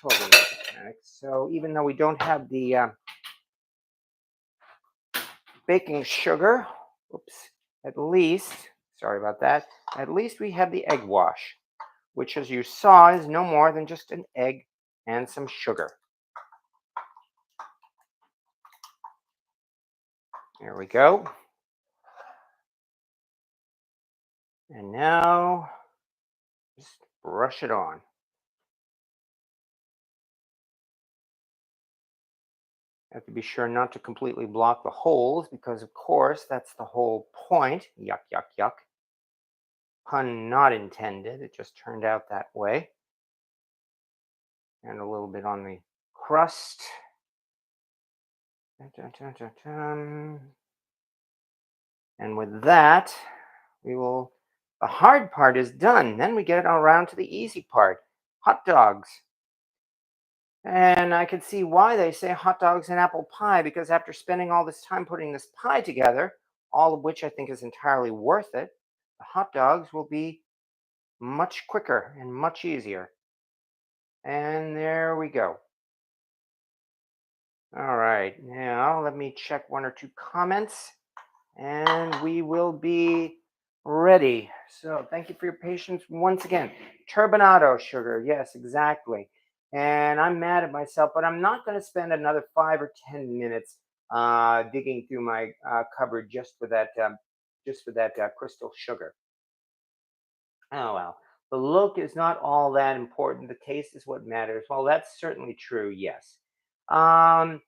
Totally not to panic. So even though we don't have the baking sugar, oops, at least, sorry about that, at least we have the egg wash, which as you saw is no more than just an egg and some sugar. There we go. And now just brush it on. Have to be sure not to completely block the holes because, of course, that's the whole point. Yuck, yuck, yuck. Pun not intended. It just turned out that way. And a little bit on the crust. Dun, dun, dun, dun, dun. And with that, the hard part is done. Then we get around to the easy part, hot dogs. And I can see why they say hot dogs and apple pie, because after spending all this time putting this pie together, all of which I think is entirely worth it, the hot dogs will be much quicker and much easier. And there we go. All right, now let me check one or two comments and we will be ready. So thank you for your patience once again. Turbinado sugar, yes, exactly. And I'm mad at myself, but I'm not going to spend another 5 or 10 minutes digging through my cupboard just for that crystal sugar. Oh well. The look is not all that important. The taste is what matters. Well, that's certainly true. Yes. Um,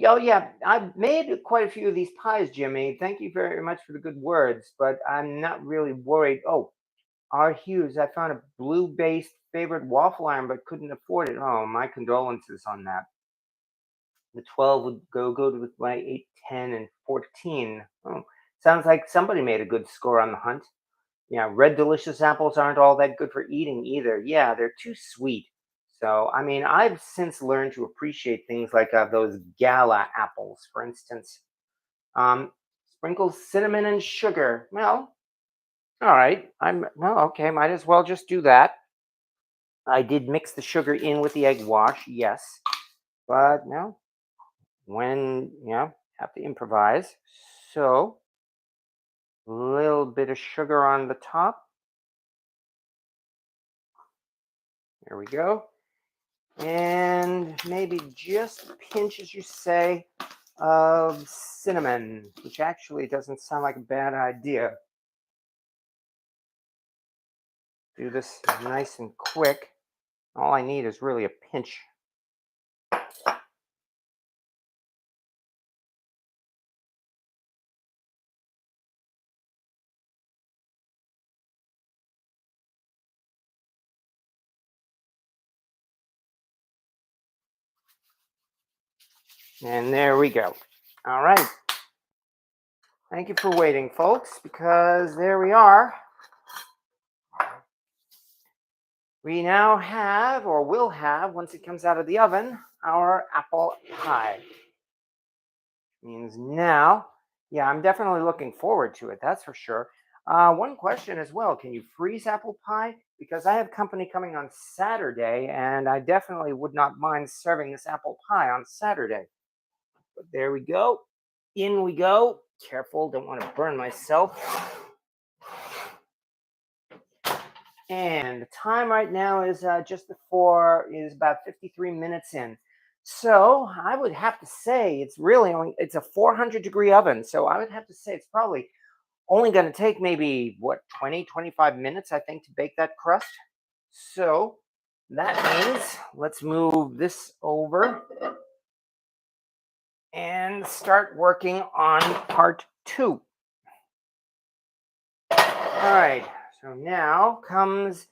Oh yeah, I've made quite a few of these pies, Jimmy. Thank you very much for the good words, but I'm not really worried. Oh, R. Hughes, I found a blue-based favorite waffle iron, but couldn't afford it. Oh, my condolences on that. The 12 would go good with my 8, 10, and 14. Oh, sounds like somebody made a good score on the hunt. Yeah, red delicious apples aren't all that good for eating either. Yeah, they're too sweet. So, I mean, I've since learned to appreciate things like those gala apples, for instance. Um, Sprinkle cinnamon and sugar. Well, all right. Well, okay. Might as well just do that. I did mix the sugar in with the egg wash, yes, but no, when have to improvise. So, a little bit of sugar on the top. There we go. And maybe just a pinch, as you say, of cinnamon, which actually doesn't sound like a bad idea. Do this nice and quick. All I need is really a pinch. And there we go. All right. Thank you for waiting, folks, because there we are. We now have, or will have, once it comes out of the oven, our apple pie. Means now, yeah, I'm definitely looking forward to it. That's for sure. One question as well: can you freeze apple pie? Because I have company coming on Saturday, and I definitely would not mind serving this apple pie on Saturday. But there we go. In we go. Careful, don't want to burn myself. And the time right now is is about 53 minutes in. So I would have to say it's a 400-degree oven. So I would have to say it's probably only going to take maybe 20, 25 minutes, I think, to bake that crust. So that means let's move this over and start working on part two. All right. So now comes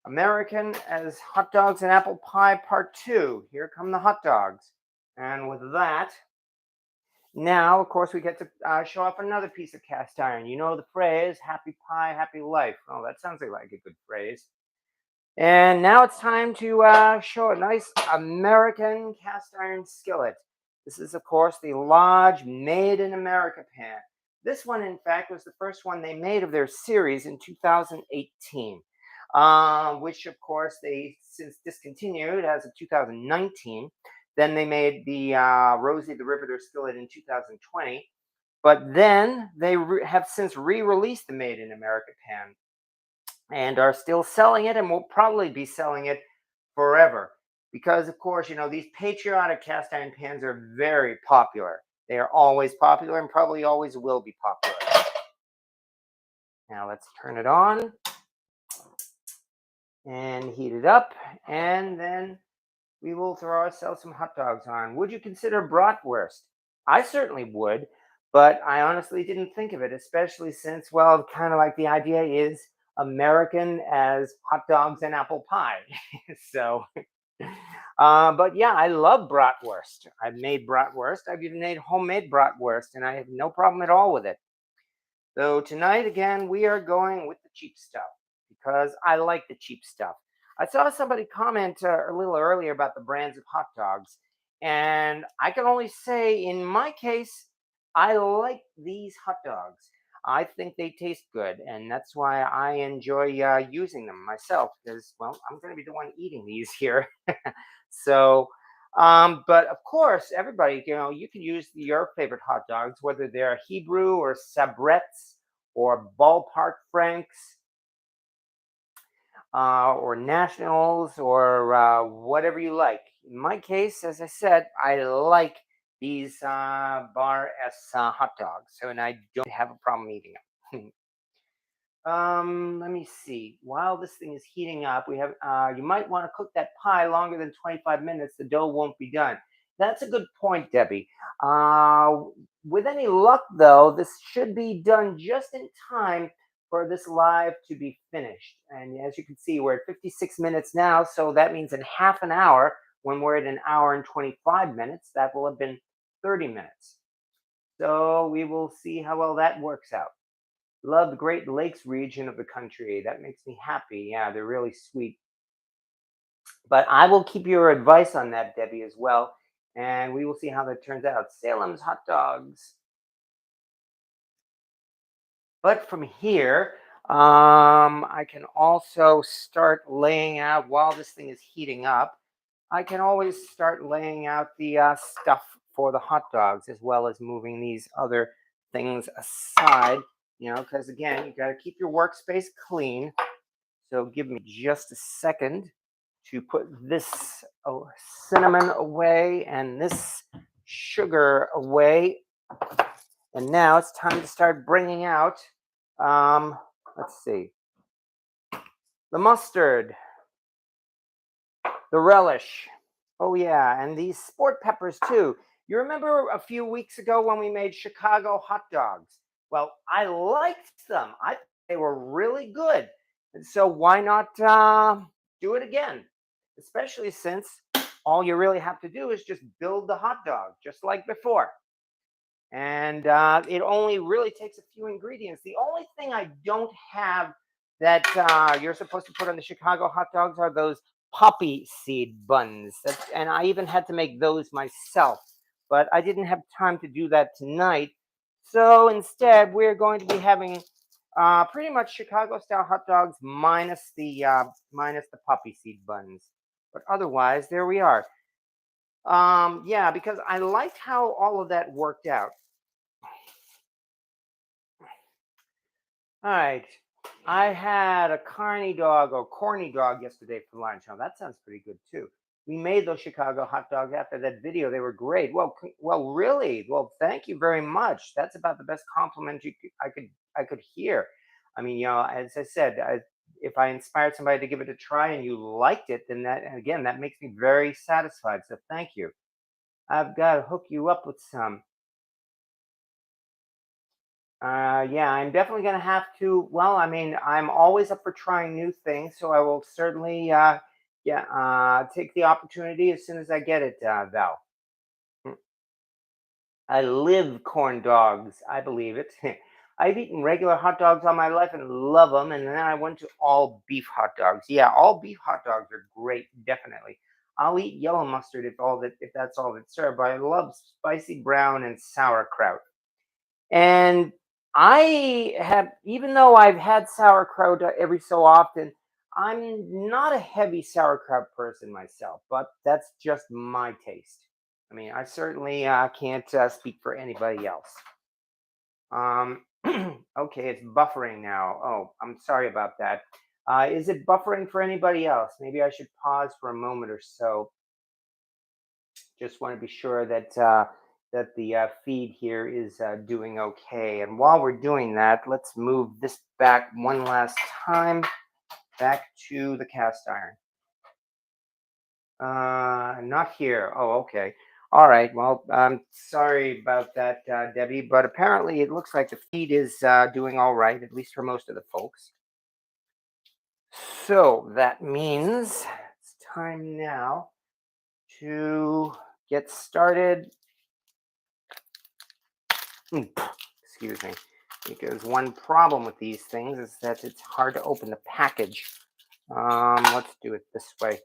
American as hot dogs and apple pie part two. Here come the hot dogs. And with that, now, of course, we get to show off another piece of cast iron. You know the phrase, happy pie, happy life. Oh, that sounds like a good phrase. And now it's time to show a nice American cast iron skillet. This is, of course, the Lodge Made in America pan. This one, in fact, was the first one they made of their series in 2018, which, of course, they since discontinued as of 2019. Then they made the Rosie the Riveter skillet in 2020. But then they have since re-released the Made in America pan and are still selling it and will probably be selling it forever. Because, of course, these patriotic cast iron pans are very popular. They are always popular and probably always will be popular. Now let's turn it on and heat it up. And then we will throw ourselves some hot dogs on. Would you consider bratwurst? I certainly would, but I honestly didn't think of it, especially since, well, kind of like the idea is American as hot dogs and apple pie. So, but yeah, I love bratwurst. I've made bratwurst. I've even made homemade bratwurst, and I have no problem at all with it. So tonight, again, we are going with the cheap stuff because I like the cheap stuff. I saw somebody comment a little earlier about the brands of hot dogs, and I can only say, in my case, I like these hot dogs. I think they taste good, and that's why I enjoy using them myself because, well, I'm going to be the one eating these here. So, but of course, everybody, you can use your favorite hot dogs, whether they're Hebrew or Sabrettes or ballpark franks or nationals or whatever you like. In my case, as I said, I like these bar S hot dogs, so and I don't have a problem eating them. Let me see. While this thing is heating up, we have you might want to cook that pie longer than 25 minutes. The dough won't be done. That's a good point, Debbie. Uh, with any luck, though, this should be done just in time for this live to be finished. And as you can see, we're at 56 minutes now, so that means in half an hour, when we're at an hour and 25 minutes, that will have been 30 minutes. So we will see how well that works out. Love the Great Lakes region of the country. That makes me happy. Yeah, they're really sweet. But I will keep your advice on that, Debbie, as well. And we will see how that turns out. Salem's hot dogs. But from here, I can also start laying out while this thing is heating up. I can always start laying out the stuff for the hot dogs as well as moving these other things aside, because again, you got to keep your workspace clean. So give me just a second to put this cinnamon away and this sugar away. And now it's time to start bringing out, um, let's see, the mustard, the relish. Oh, yeah, and these sport peppers too. You remember a few weeks ago when we made Chicago hot dogs? Well, I liked them. I thought they were really good. And so why not do it again? Especially since all you really have to do is just build the hot dog, just like before. And it only really takes a few ingredients. The only thing I don't have that you're supposed to put on the Chicago hot dogs are those poppy seed buns. And I even had to make those myself, but I didn't have time to do that tonight. So instead, we're going to be having pretty much Chicago style hot dogs minus the poppy seed buns. But otherwise, there we are. Yeah, because I liked how all of that worked out. All right. I had a carny dog or corny dog yesterday for lunch. Now that sounds pretty good too. We made those Chicago hot dogs after that video. They were great. Well, really. Well, thank you very much. That's about the best compliment I could hear. I mean, as I said, if I inspired somebody to give it a try and you liked it, then that makes me very satisfied. So thank you. I've got to hook you up with some. Yeah, I'm definitely going to have to. Well, I mean, I'm always up for trying new things, so I will certainly, yeah, take the opportunity as soon as I get it, Val. Mm, I live corn dogs. I believe it. I've eaten regular hot dogs all my life and love them, and then I went to all beef hot dogs. Yeah, all beef hot dogs are great, definitely. I'll eat yellow mustard if that's all that's served, but I love spicy brown and sauerkraut. And I have, even though I've had sauerkraut every so often, I'm not a heavy sauerkraut person myself, but that's just my taste. I mean, I certainly can't speak for anybody else. Um, okay, it's buffering now. Oh, I'm sorry about that. Is it buffering for anybody else? Maybe I should pause for a moment or so. Just want to be sure that the feed here is doing okay. And while we're doing that, let's move this back one last time, back to the cast iron. Not here. Oh, okay. All right. Well, I'm sorry about that, Debbie, but apparently it looks like the feed is doing all right, at least for most of the folks. So that means it's time now to get started. Mm, Excuse me. Because one problem with these things is that it's hard to open the package. Let's do it this way.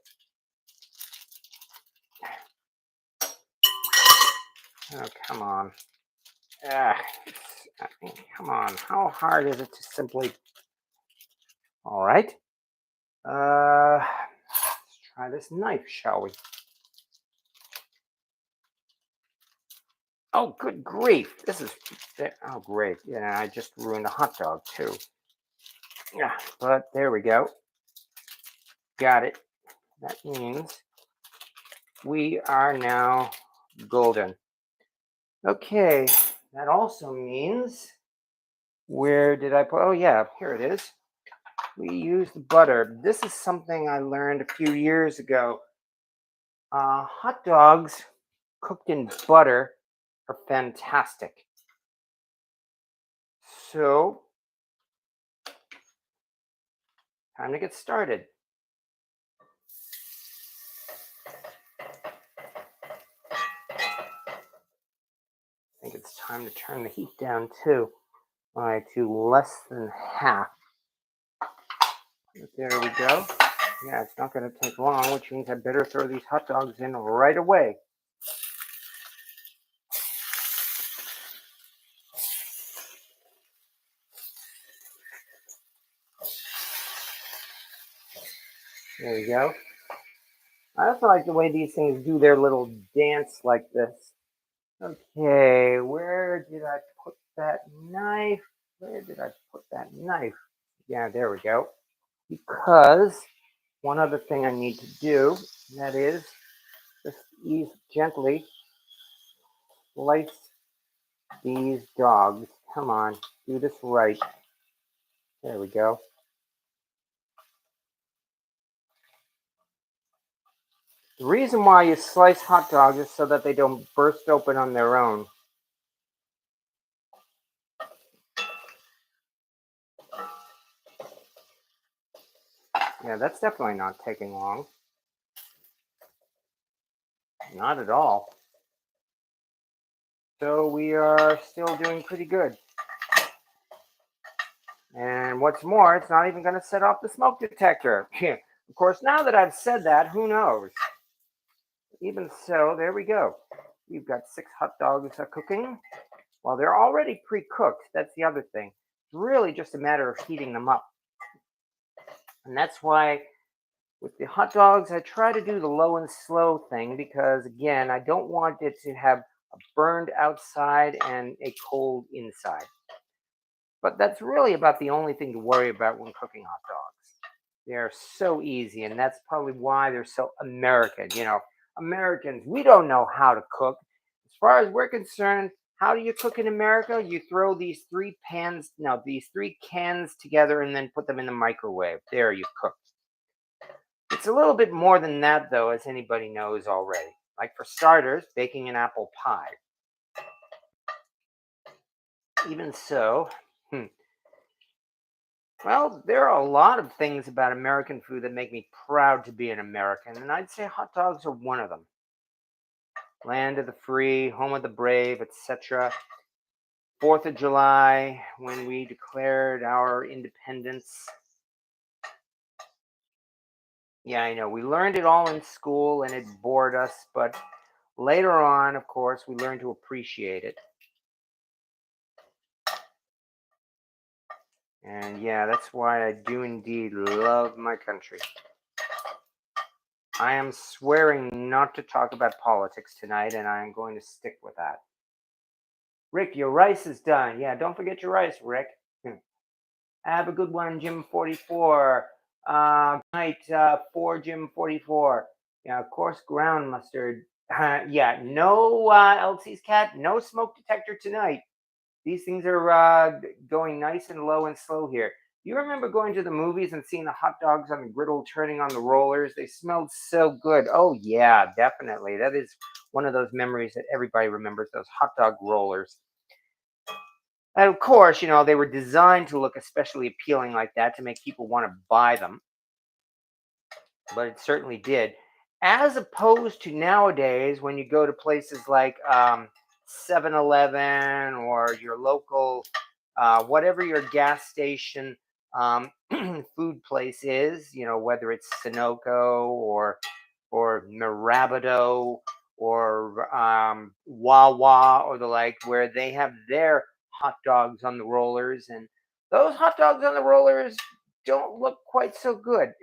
Oh, come on. Ah, I mean, come on. How hard is it to simply? All right. Let's try this knife, shall we? Oh, good grief! This is. Oh, great. Yeah, I just ruined a hot dog too. Yeah, but there we go. Got it. That means we are now golden. Okay. That also means where did I put? Oh, yeah, here it is. We use the butter. This is something I learned a few years ago. Hot dogs cooked in butter are fantastic. So, time to get started. I think it's time to turn the heat down too. All right, to less than half. There we go. Yeah, it's not going to take long, which means I better throw these hot dogs in right away. There we go. I also like the way these things do their little dance like this. Okay, where did I put that knife? Where did I put that knife? Yeah, there we go. Because one other thing I need to do, that is just ease gently slice these dogs. Come on, do this right. There we go. The reason why you slice hot dogs is so that they don't burst open on their own. Yeah, that's definitely not taking long. Not at all. So we are still doing pretty good. And what's more, it's not even going to set off the smoke detector. Of course, now that I've said that, who knows? Even so, there we go. We've got 6 hot dogs cooking. Well, they're already pre-cooked. That's the other thing. It's really just a matter of heating them up. And that's why with the hot dogs, I try to do the low and slow thing because, again, I don't want it to have a burned outside and a cold inside. But that's really about the only thing to worry about when cooking hot dogs. They're so easy, and that's probably why they're so American. Americans, we don't know how to cook. As far as we're concerned, how do you cook in America? You throw these these 3 cans together and then put them in the microwave. There, you cook. It's a little bit more than that, though, as anybody knows already. Like for starters, baking an apple pie. Even so, well, there are a lot of things about American food that make me proud to be an American, and I'd say hot dogs are one of them. Land of the free, home of the brave, etc. 4th of July, when we declared our independence. Yeah, I know. We learned it all in school and it bored us, but later on, of course, we learned to appreciate it. And yeah, that's why I do indeed love my country. I am swearing not to talk about politics tonight, and I am going to stick with that. Rick, your rice is done. Yeah, don't forget your rice, Rick. Have a good one, Jim 44. Night 4, Jim 44. Yeah, of course, ground mustard. Yeah, no LT's cat, no smoke detector tonight. These things are going nice and low and slow here. You remember going to the movies and seeing the hot dogs on the griddle turning on the rollers? They smelled so good. Oh, yeah, definitely. That is one of those memories that everybody remembers, those hot dog rollers. And of course, they were designed to look especially appealing like that to make people want to buy them, but it certainly did. As opposed to nowadays, when you go to places like 7-Eleven or your local, whatever your gas station food place is, whether it's Sunoco or Mirabito or Wawa or the like, where they have their hot dogs on the rollers, and those hot dogs on the rollers don't look quite so good.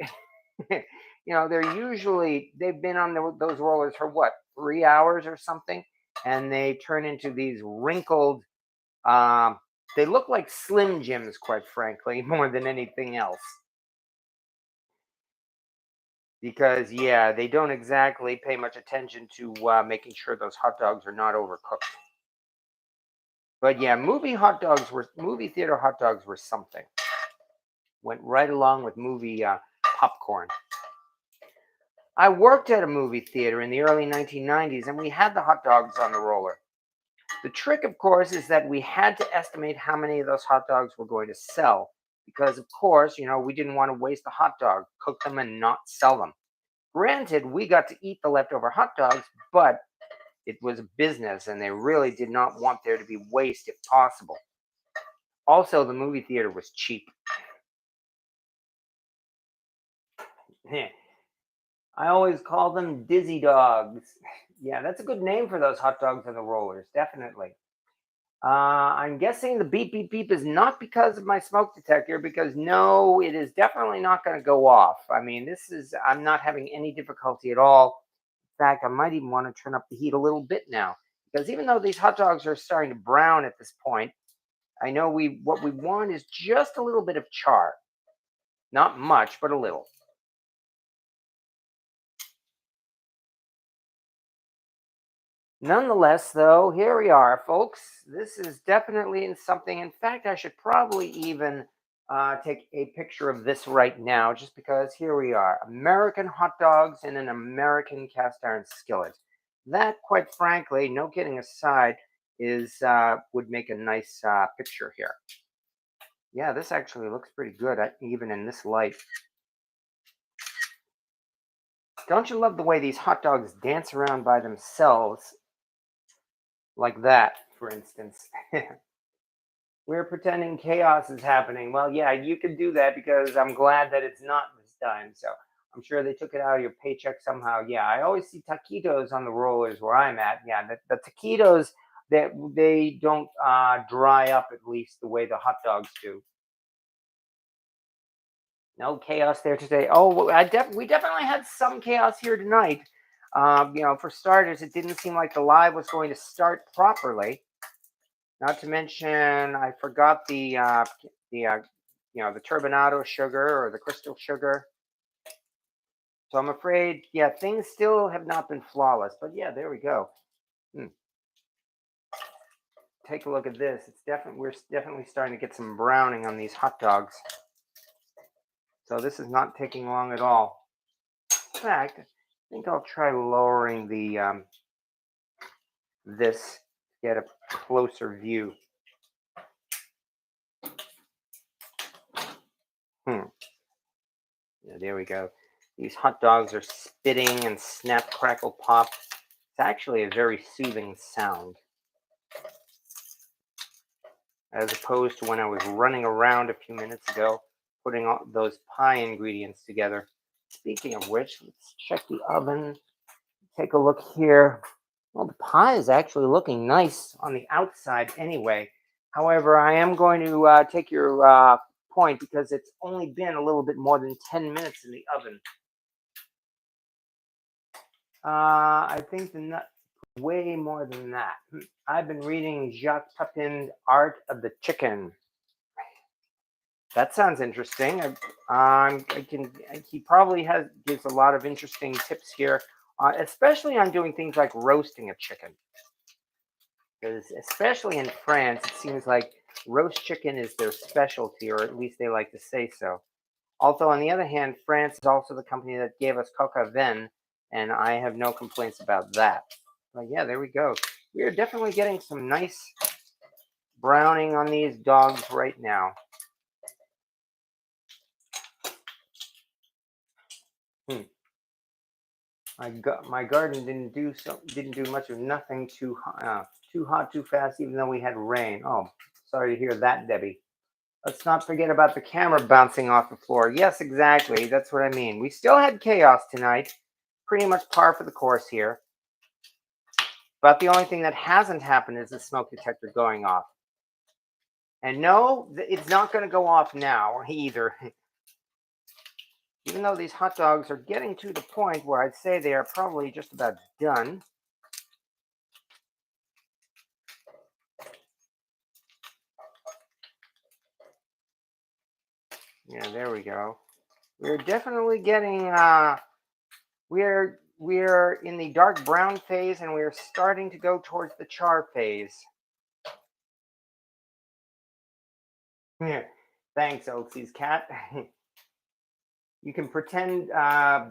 They've been on those rollers for what, 3 hours or something, and they turn into these wrinkled. Um, they look like Slim Jims, quite frankly, more than anything else. Because yeah, they don't exactly pay much attention to making sure those hot dogs are not overcooked. But yeah, movie theater hot dogs were something. Went right along with movie popcorn. I worked at a movie theater in the early 1990s, and we had the hot dogs on the roller. The trick, of course, is that we had to estimate how many of those hot dogs we're going to sell. Because, of course, we didn't want to waste the hot dog, cook them and not sell them. Granted, we got to eat the leftover hot dogs, but it was a business and they really did not want there to be waste if possible. Also, the movie theater was cheap. I always call them dizzy dogs. Yeah, that's a good name for those hot dogs on the rollers, definitely. I'm guessing the beep beep beep is not because of my smoke detector, because no, it is definitely not going to go off. I mean, I'm not having any difficulty at all. In fact, I might even want to turn up the heat a little bit now, because even though these hot dogs are starting to brown at this point, I know what we want is just a little bit of char. Not much, but a little. Nonetheless, though, here we are, folks. This is definitely in something. In fact, I should probably even take a picture of this right now, just because here we are, American hot dogs in an American cast iron skillet. That, quite frankly, no kidding aside, is would make a nice picture here. Yeah, this actually looks pretty good, even in this light. Don't you love the way these hot dogs dance around by themselves? Like that, for instance. We're pretending chaos is happening. Well, yeah, you could do that because I'm glad that it's not this time. So I'm sure they took it out of your paycheck somehow. Yeah, I always see taquitos on the rollers where I'm at. Yeah, the taquitos, that they don't dry up, at least the way the hot dogs do. No chaos there today. Oh, well, we definitely had some chaos here tonight. For starters, it didn't seem like the live was going to start properly. Not to mention, I forgot the turbinado sugar or the crystal sugar. So I'm afraid, yeah, things still have not been flawless. But yeah, there we go. Hmm. Take a look at this. We're definitely starting to get some browning on these hot dogs. So this is not taking long at all. In fact, I think I'll try lowering the this to get a closer view. Hmm. Yeah, there we go. These hot dogs are spitting and snap, crackle, pop. It's actually a very soothing sound, as opposed to when I was running around a few minutes ago, putting all those pie ingredients together. Speaking of which, let's check the oven. Take a look here. Well, the pie is actually looking nice on the outside anyway. However, I am going to take your point because it's only been a little bit more than 10 minutes in the oven. I think the nut way more than that. I've been reading Jacques Pepin's Art of the Chicken. That sounds interesting. He probably gives a lot of interesting tips here, especially on doing things like roasting a chicken. Because especially in France, it seems like Roast chicken is their specialty, or at least they like to say so. Although, on the other hand, France is also the company that gave us coq au vin, and I have no complaints about that. But yeah, there we go. We are definitely getting some nice browning on these dogs right now. Hmm. My garden didn't do much of nothing too hot too fast, even though we had rain. Oh, sorry to hear that, Debbie. Let's not forget about the camera bouncing off the floor. Yes, exactly. That's what I mean. We still had chaos tonight. Pretty much par for the course here. But the only thing that hasn't happened is the smoke detector going off. And no, it's not going to go off now either. Even though these hot dogs are getting to the point where I'd say they are probably just about done. Yeah, there we go. We're definitely getting we're in the dark brown phase, and we're starting to go towards the char phase. Yeah. Thanks, Elsie's cat. You can pretend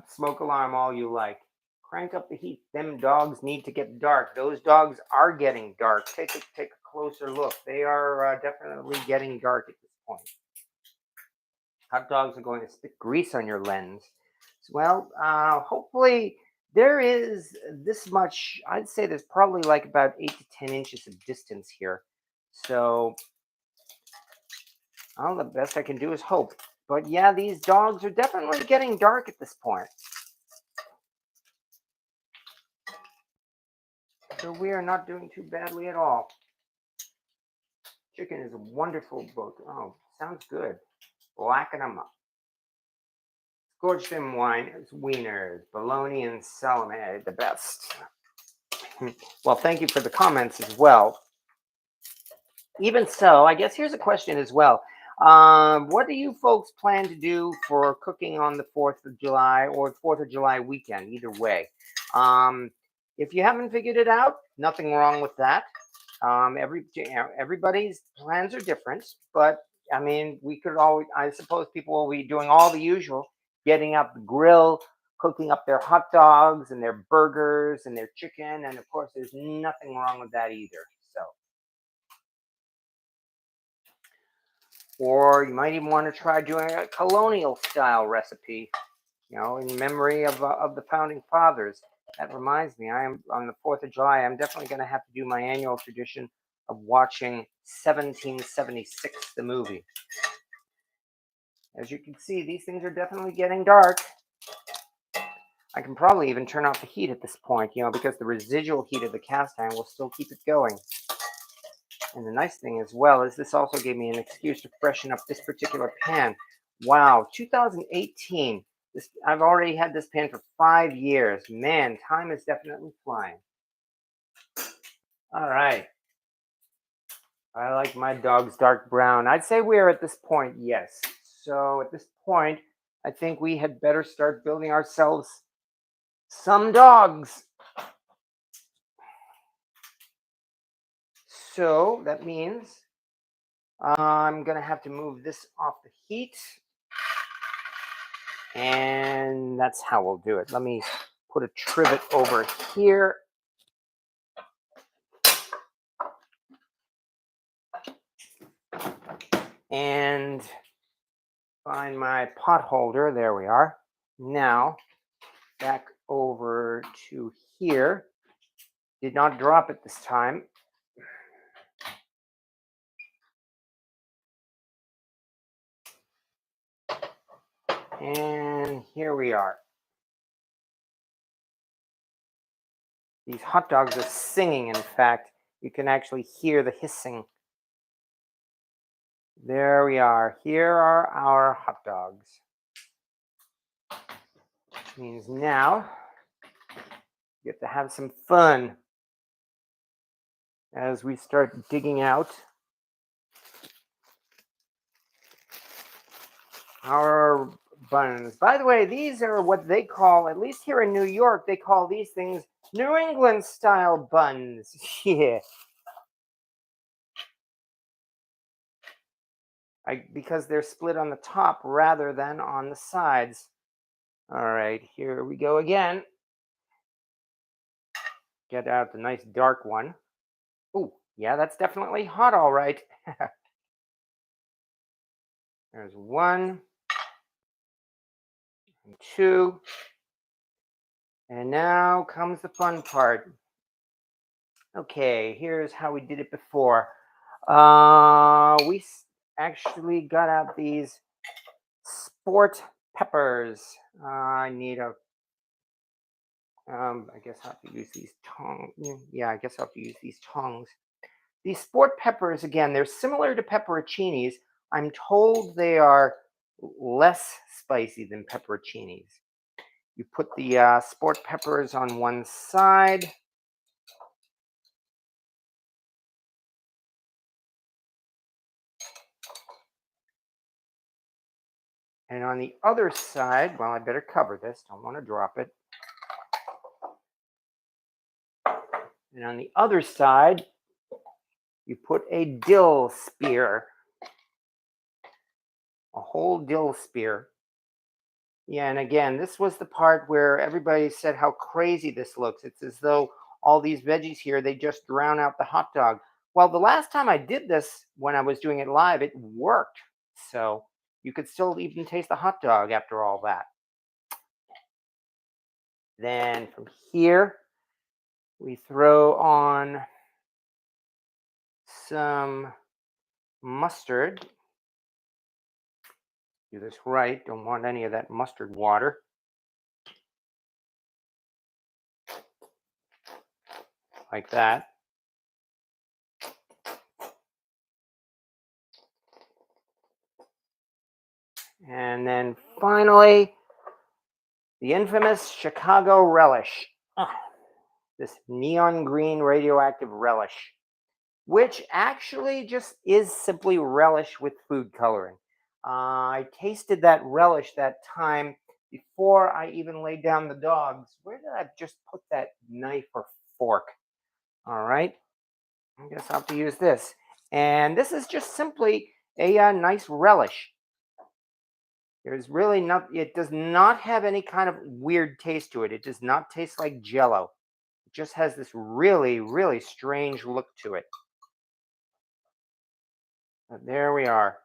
smoke alarm all you like. Crank up the heat. Them dogs need to get dark. Those dogs are getting dark. Take a closer look. They are definitely getting dark at this point. Hot dogs are going to stick grease on your lens. Well, hopefully there is this much. I'd say there's probably like about 8 to 10 inches of distance here. So, well, the best I can do is hope. But yeah, these dogs are definitely getting dark at this point. So we are not doing too badly at all. Chicken is a wonderful book. Oh, sounds good. Blacken them up. Scorch them wieners, bologna and salami, the best. Well, thank you for the comments as well. Even so, I guess here's a question as well. What do you folks plan to do for cooking on the 4th of July or 4th of July weekend? Either way. Um, if you haven't figured it out, nothing wrong with that. Everybody's plans are different, but I mean, we could always, I suppose people will be doing all the usual, getting up the grill, cooking up their hot dogs and their burgers and their chicken. And of course, there's nothing wrong with that either. So, or you might even want to try doing a colonial style recipe, in memory of the founding fathers. That reminds me, I am on the 4th of July. I'm definitely going to have to do my annual tradition of watching 1776, the movie. As you can see, these things are definitely getting dark. I can probably even turn off the heat at this point, because the residual heat of the cast iron will still keep it going. And the nice thing as well is this also gave me an excuse to freshen up this particular pan. Wow, 2018. I've already had this pan for 5 years. Man, time is definitely flying. All right. I like my dog's dark brown. I'd say we're at this point, yes. So at this point, I think we had better start building ourselves some dogs. So that means I'm going to have to move this off the heat. And that's how we'll do it. Let me put a trivet over here. And find my pot holder. There we are. Now, back over to here. Did not drop it this time. And here we are. These hot dogs are singing, in fact. You can actually hear the hissing. There we are. Here are our hot dogs. Which means now you get to have some fun as we start digging out our buns. By the way, these are what they call, at least here in New York, they call these things New England style buns. Yeah. Because they're split on the top rather than on the sides. All right, here we go again. Get out the nice dark one. Oh, yeah, that's definitely hot, all right. There's one and two. And now comes the fun part. Okay, here's how we did it before. Actually got out these sport peppers. I need a I guess I have to use these tongs. Yeah, I guess I have to use these tongs. These sport peppers, again, they're similar to pepperoncinis. I'm told they are less spicy than pepperoncinis. You put the sport peppers on one side. And on the other side, well, I better cover this. Don't want to drop it. And on the other side, you put a dill spear, a whole dill spear. Yeah, and again, this was the part where everybody said how crazy this looks. It's as though all these veggies here, they just drown out the hot dog. Well, the last time I did this when I was doing it live, it worked. So you could still even taste the hot dog after all that. Then from here, we throw on some mustard. Do this right. Don't want any of that mustard water. Like that. And then finally, the infamous Chicago relish. This neon green radioactive relish, which actually just is simply relish with food coloring. I tasted that relish that time before I even laid down the dogs. Where did I just put that knife or fork? All right, I guess I'll have to use this. And this is just simply a nice relish. There's really not, it does not have any kind of weird taste to it. It does not taste like jello. It just has this really, really strange look to it. But there we are.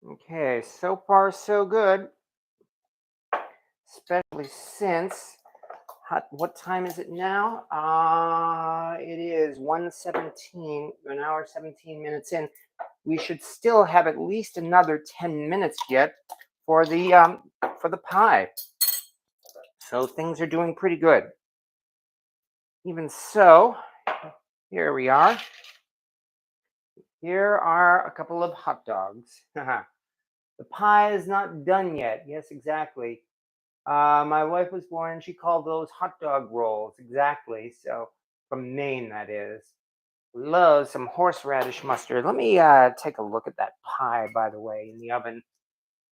Okay, so far so good. Especially since, what time is it now? It is 1:17, an hour 17 minutes in. We should still have at least another 10 minutes yet for the pie. So things are doing pretty good. Even so, here we are. Here are a couple of hot dogs. The pie is not done yet. Yes, exactly. My wife was born, she called those hot dog rolls. Exactly. So from Maine, that is. Love some horseradish mustard. Let me take a look at that pie, by the way, in the oven.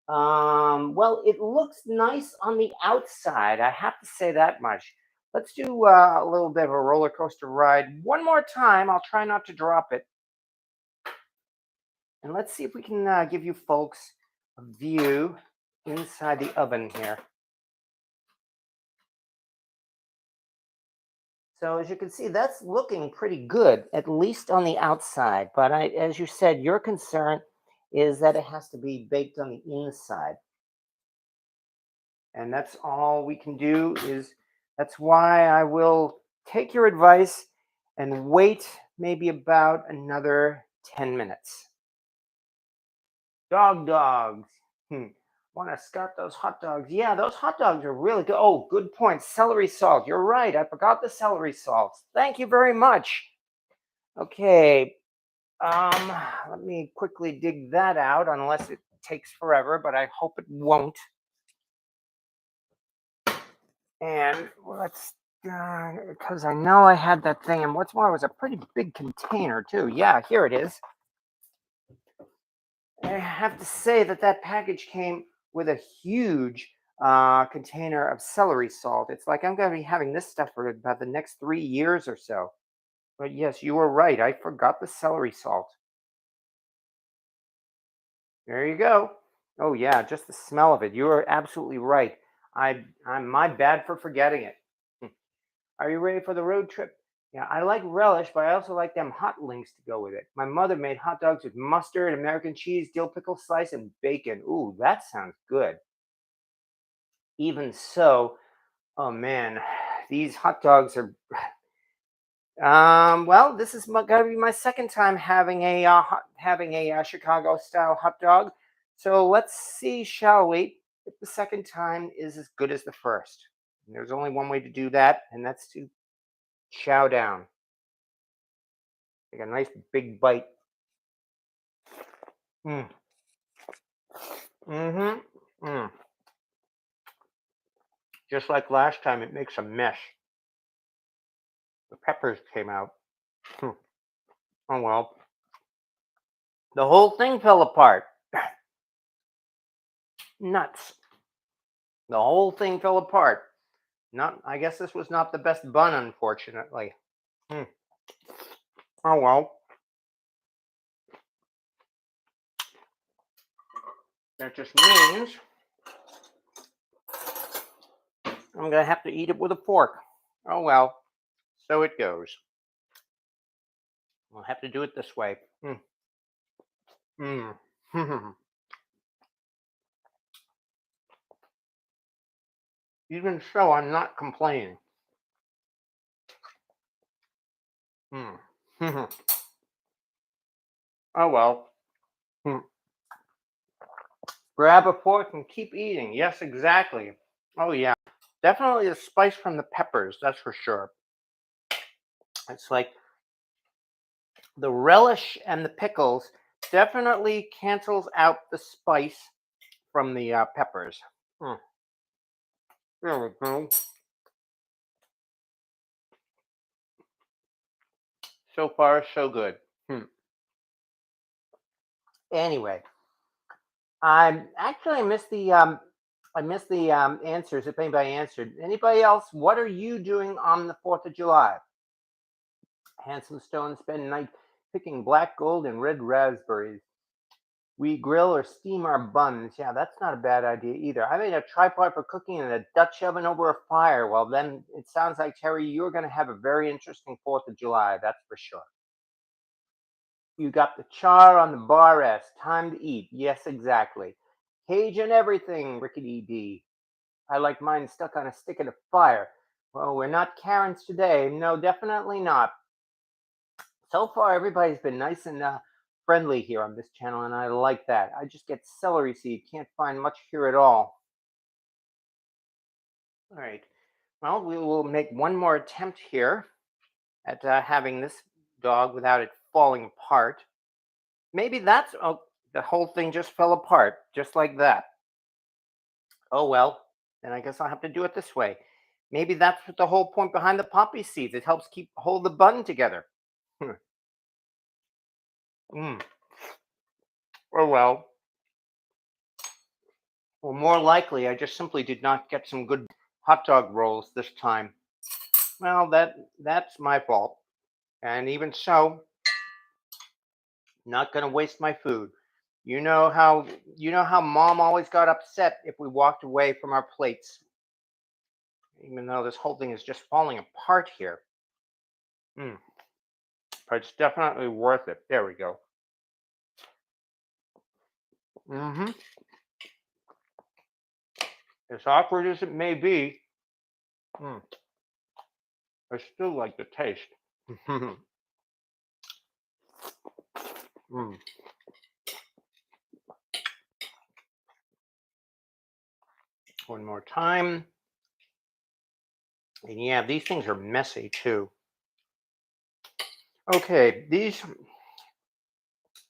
Well, it looks nice on the outside. I have to say that much. Let's do a little bit of a roller coaster ride one more time. I'll try not to drop it. And let's see if we can give you folks a view inside the oven here. So as you can see, that's looking pretty good, at least on the outside. But as you said, your concern is that it has to be baked on the inside. And that's all we can do is that's why I will take your advice and wait maybe about another 10 minutes. Dogs. Want to start those hot dogs? Yeah, those hot dogs are really good. Oh, good point. Celery salt. You're right. I forgot the celery salt. Thank you very much. Okay. Um, Let me quickly dig that out, unless it takes forever, but I hope it won't. And let's, because I know I had that thing, and what's more, it was a pretty big container too. Yeah, here it is. I have to say that that package came with a huge container of celery salt. It's like I'm going to be having this stuff for about the next 3 years or so. But yes, you were right. I forgot the celery salt. There you go. Oh yeah, just the smell of it. You are absolutely right. I'm my bad for forgetting it. Hmm. Are you ready for the road trip? Yeah, I like relish, but I also like them hot links to go with it. My mother made hot dogs with mustard, American cheese, dill pickle slice, and bacon. Ooh, that sounds good. Even so, oh man, these hot dogs are. Well, this is gonna be my second time having a Chicago style hot dog. So let's see, shall we, if the second time is as good as the first. And there's only one way to do that, and that's to chow down. Take a nice big bite. Mm. Mm-hmm. Mm. Just like last time, it makes a mesh. The peppers came out. Hmm. Oh well. The whole thing fell apart. Nuts. The whole thing fell apart. Not. I guess this was not the best bun, unfortunately. Hmm. Oh well. That just means I'm gonna have to eat it with a fork. Oh well. So it goes. I'll have to do it this way. Mm. Mm. Even so, I'm not complaining. Mm. Oh well. Mm. Grab a fork and keep eating. Yes, exactly. Oh yeah. Definitely the spice from the peppers, that's for sure. It's like the relish and the pickles definitely cancels out the spice from the peppers. Mm. There we go. So far, so good. Hmm. Anyway, I missed the answers. If anybody answered, anybody else? What are you doing on the 4th of July? Handsome Stone spend night picking black gold and red raspberries. We grill or steam our buns. Yeah, that's not a bad idea either. I made a tripod for cooking in a Dutch oven over a fire. Well, then it sounds like, Terry, you're going to have a very interesting 4th of July, that's for sure. You got the char on the bar rest. Time to eat. Yes, exactly. Cajun everything, Rickety D. I like mine stuck on a stick of the fire. Well, we're not Karens today. No, definitely not. So far, everybody's been nice and friendly here on this channel, and I like that. I just get celery seed. Can't find much here at all. All right. Well, we will make one more attempt here at having this dog without it falling apart. Maybe that's the whole thing just fell apart, just like that. Oh well, then I guess I'll have to do it this way. Maybe that's what the whole point behind the poppy seeds. It helps hold the bun together. Mm. Oh well. Well, more likely, I just simply did not get some good hot dog rolls this time. Well, that's my fault. And even so, not going to waste my food. You know how mom always got upset if we walked away from our plates, even though this whole thing is just falling apart here. Mm. But it's definitely worth it. There we go. Hmm. As awkward as it may be, mm, I still like the taste. Mm. One more time. And yeah, these things are messy too. Okay, these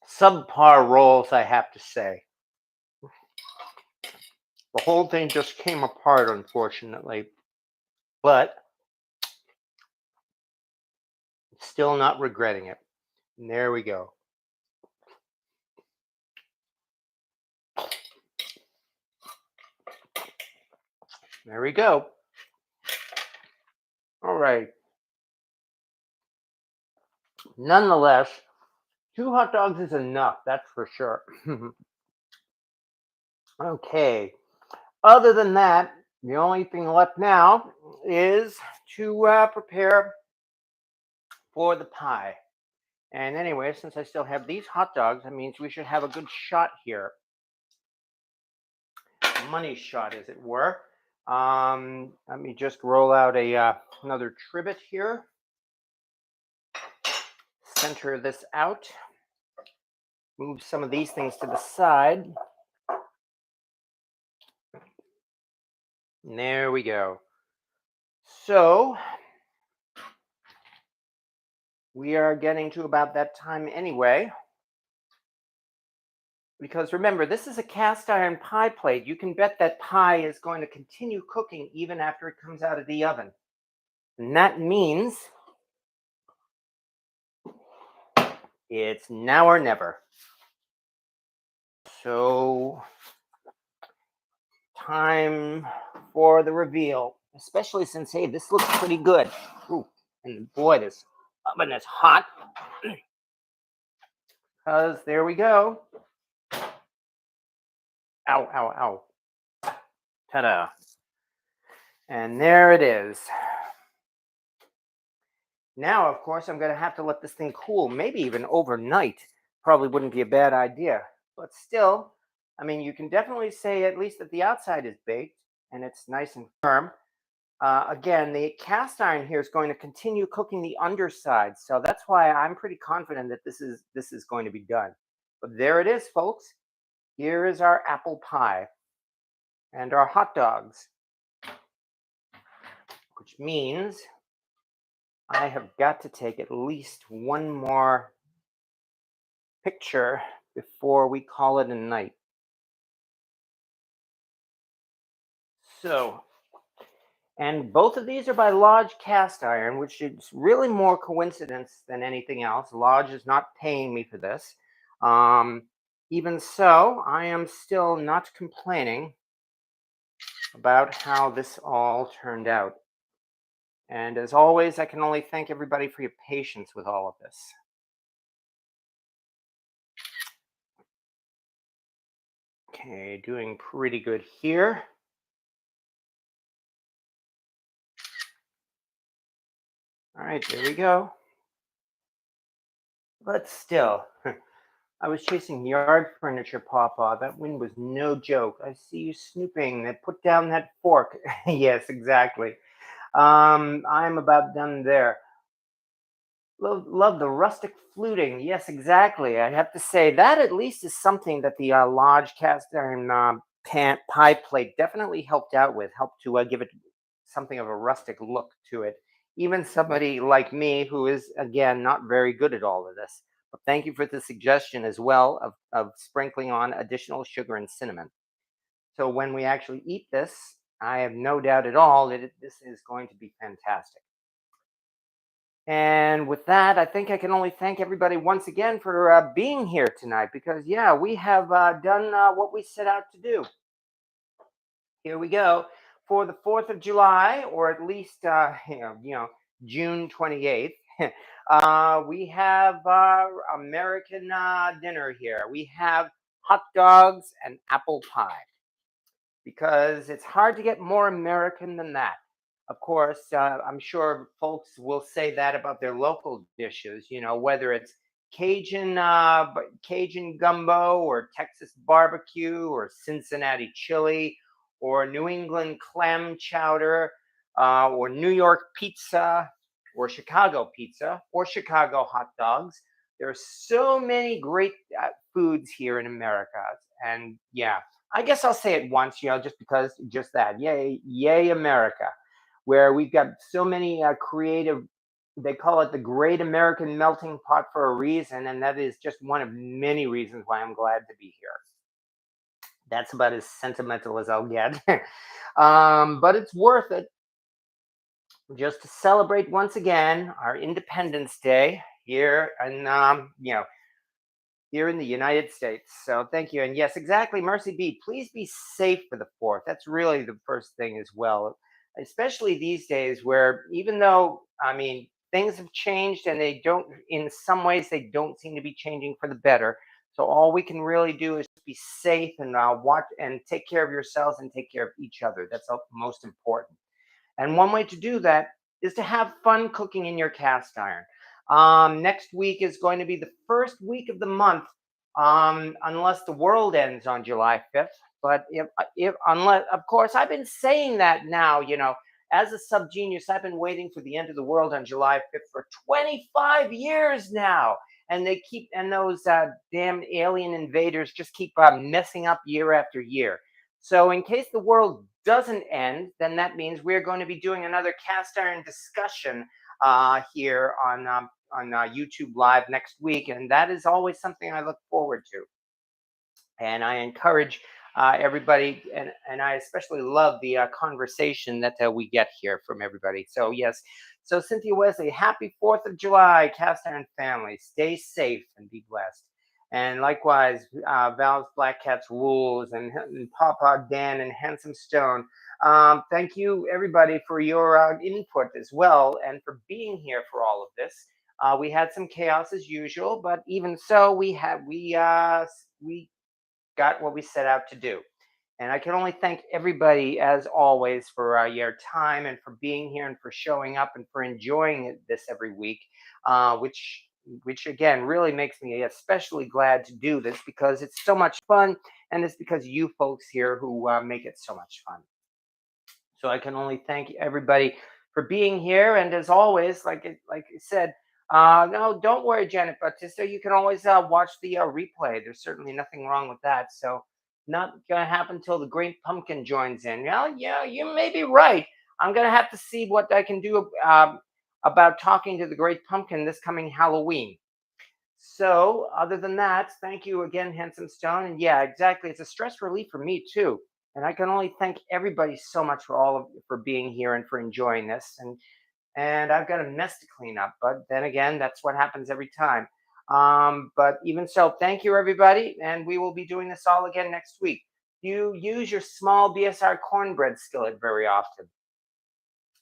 subpar rolls, I have to say. The whole thing just came apart, unfortunately, but still not regretting it. And there we go. There we go. All right. Nonetheless, 2 hot dogs is enough, that's for sure. Okay. Other than that, the only thing left now is to prepare for the pie. And anyway, since I still have these hot dogs, that means we should have a good shot here. Money shot, as it were. Let me just roll out another trivet here. Center this out. Move some of these things to the side. And there we go. So we are getting to about that time anyway. Because remember, this is a cast iron pie plate. You can bet that pie is going to continue cooking even after it comes out of the oven. And that means it's now or never. So, time for the reveal, especially since, hey, this looks pretty good. Ooh, and boy, this oven is hot. Because there we go. Ow, ow, ow. Ta-da. And there it is. Now, of course, I'm going to have to let this thing cool, maybe even overnight. Probably wouldn't be a bad idea. But still, I mean, you can definitely say at least that the outside is baked and it's nice and firm. Again, the cast iron here is going to continue cooking the underside, so that's why I'm pretty confident that this is going to be done. But there it is, folks. Here is our apple pie and our hot dogs, which means I have got to take at least one more picture before we call it a night. So, and both of these are by Lodge Cast Iron, which is really more coincidence than anything else. Lodge is not paying me for this. Um, Even so, I am still not complaining about how this all turned out. And as always, I can only thank everybody for your patience with all of this. Okay, doing pretty good here. All right, there we go. But still, I was chasing yard furniture, Papa. That wind was no joke. I see you snooping. Put down that fork. Yes, exactly. I'm about done there. Love the rustic fluting. Yes, exactly. I have to say that at least is something that the Lodge cast iron pie plate definitely helped out with. Helped to give it something of a rustic look to it. Even somebody like me, who is again not very good at all of this. But thank you for the suggestion as well of sprinkling on additional sugar and cinnamon. So when we actually eat this, I have no doubt at all that this is going to be fantastic. And with that, I think I can only thank everybody once again for being here tonight because, yeah, we have done what we set out to do. Here we go. For the 4th of July, or at least, June 28th, we have American dinner here. We have hot dogs and apple pie because it's hard to get more American than that. Of course, I'm sure folks will say that about their local dishes, whether it's Cajun gumbo or Texas barbecue or Cincinnati chili or New England clam chowder or New York pizza or Chicago hot dogs. There are so many great foods here in America. And yeah, I guess I'll say it once, just because, just that. Yay, yay, America, where we've got so many creative. They call it the Great American Melting Pot for a reason, and that is just one of many reasons why I'm glad to be here. That's about as sentimental as I'll get, but it's worth it just to celebrate once again our Independence Day here, and here in the United States. So thank you. And yes, exactly. Mercy B, please be safe for the 4th. That's really the first thing as well, especially these days where even though, I mean, things have changed, and they don't. In some ways, they don't seem to be changing for the better. So all we can really do is be safe and watch and take care of yourselves and take care of each other. That's the most important. And one way to do that is to have fun cooking in your cast iron. Next week is going to be the first week of the month, unless the world ends on July 5th. But unless, of course, I've been saying that now, as a subgenius, I've been waiting for the end of the world on July 5th for 25 years now. And those damn alien invaders just keep messing up year after year. So, in case the world doesn't end, then that means we're going to be doing another cast iron discussion here on YouTube Live next week, and that is always something I look forward to. And I encourage everybody, and I especially love the conversation that we get here from everybody. So yes, so Cynthia Wesley, happy 4th of July, Cast Iron family. Stay safe and be blessed. And likewise, Val's Black Cats Rules and Papa Dan and Handsome Stone. Thank you everybody for your input as well and for being here for all of this. We had some chaos as usual, but even so, we got what we set out to do. And I can only thank everybody, as always, for your time and for being here and for showing up and for enjoying this every week, which again really makes me especially glad to do this because it's so much fun, and it's because you folks here who make it so much fun. So I can only thank everybody for being here. And as always, like I said, no, don't worry, Janet Bautista. You can always watch the replay. There's certainly nothing wrong with that. So not gonna happen until the Great Pumpkin joins in. Well, yeah, you may be right. I'm gonna have to see what I can do about talking to the Great Pumpkin this coming Halloween. So, other than that, thank you again, Handsome Stone. And yeah, exactly. It's a stress relief for me too. And I can only thank everybody so much for all of for being here and for enjoying this. And I've got a mess to clean up, but then again, that's what happens every time. But even so, thank you everybody, and we will be doing this all again next week. You use your small BSR cornbread skillet very often.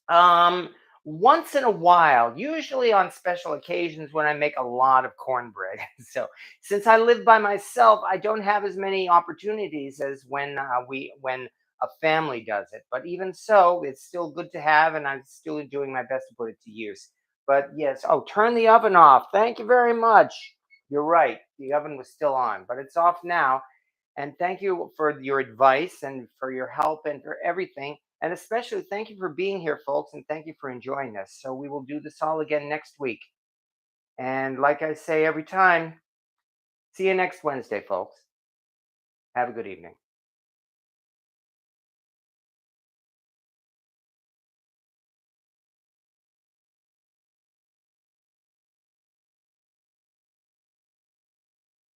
Um, Once in a while, usually on special occasions when I make a lot of cornbread. So, since I live by myself, I don't have as many opportunities as when a family does it. But even so, it's still good to have, and I'm still doing my best to put it to use. But yes, oh, turn the oven off. Thank you very much. You're right. The oven was still on, but it's off now. And thank you for your advice and for your help and for everything. And especially thank you for being here, folks, and thank you for enjoying this. So we will do this all again next week. And like I say every time, see you next Wednesday, folks. Have a good evening.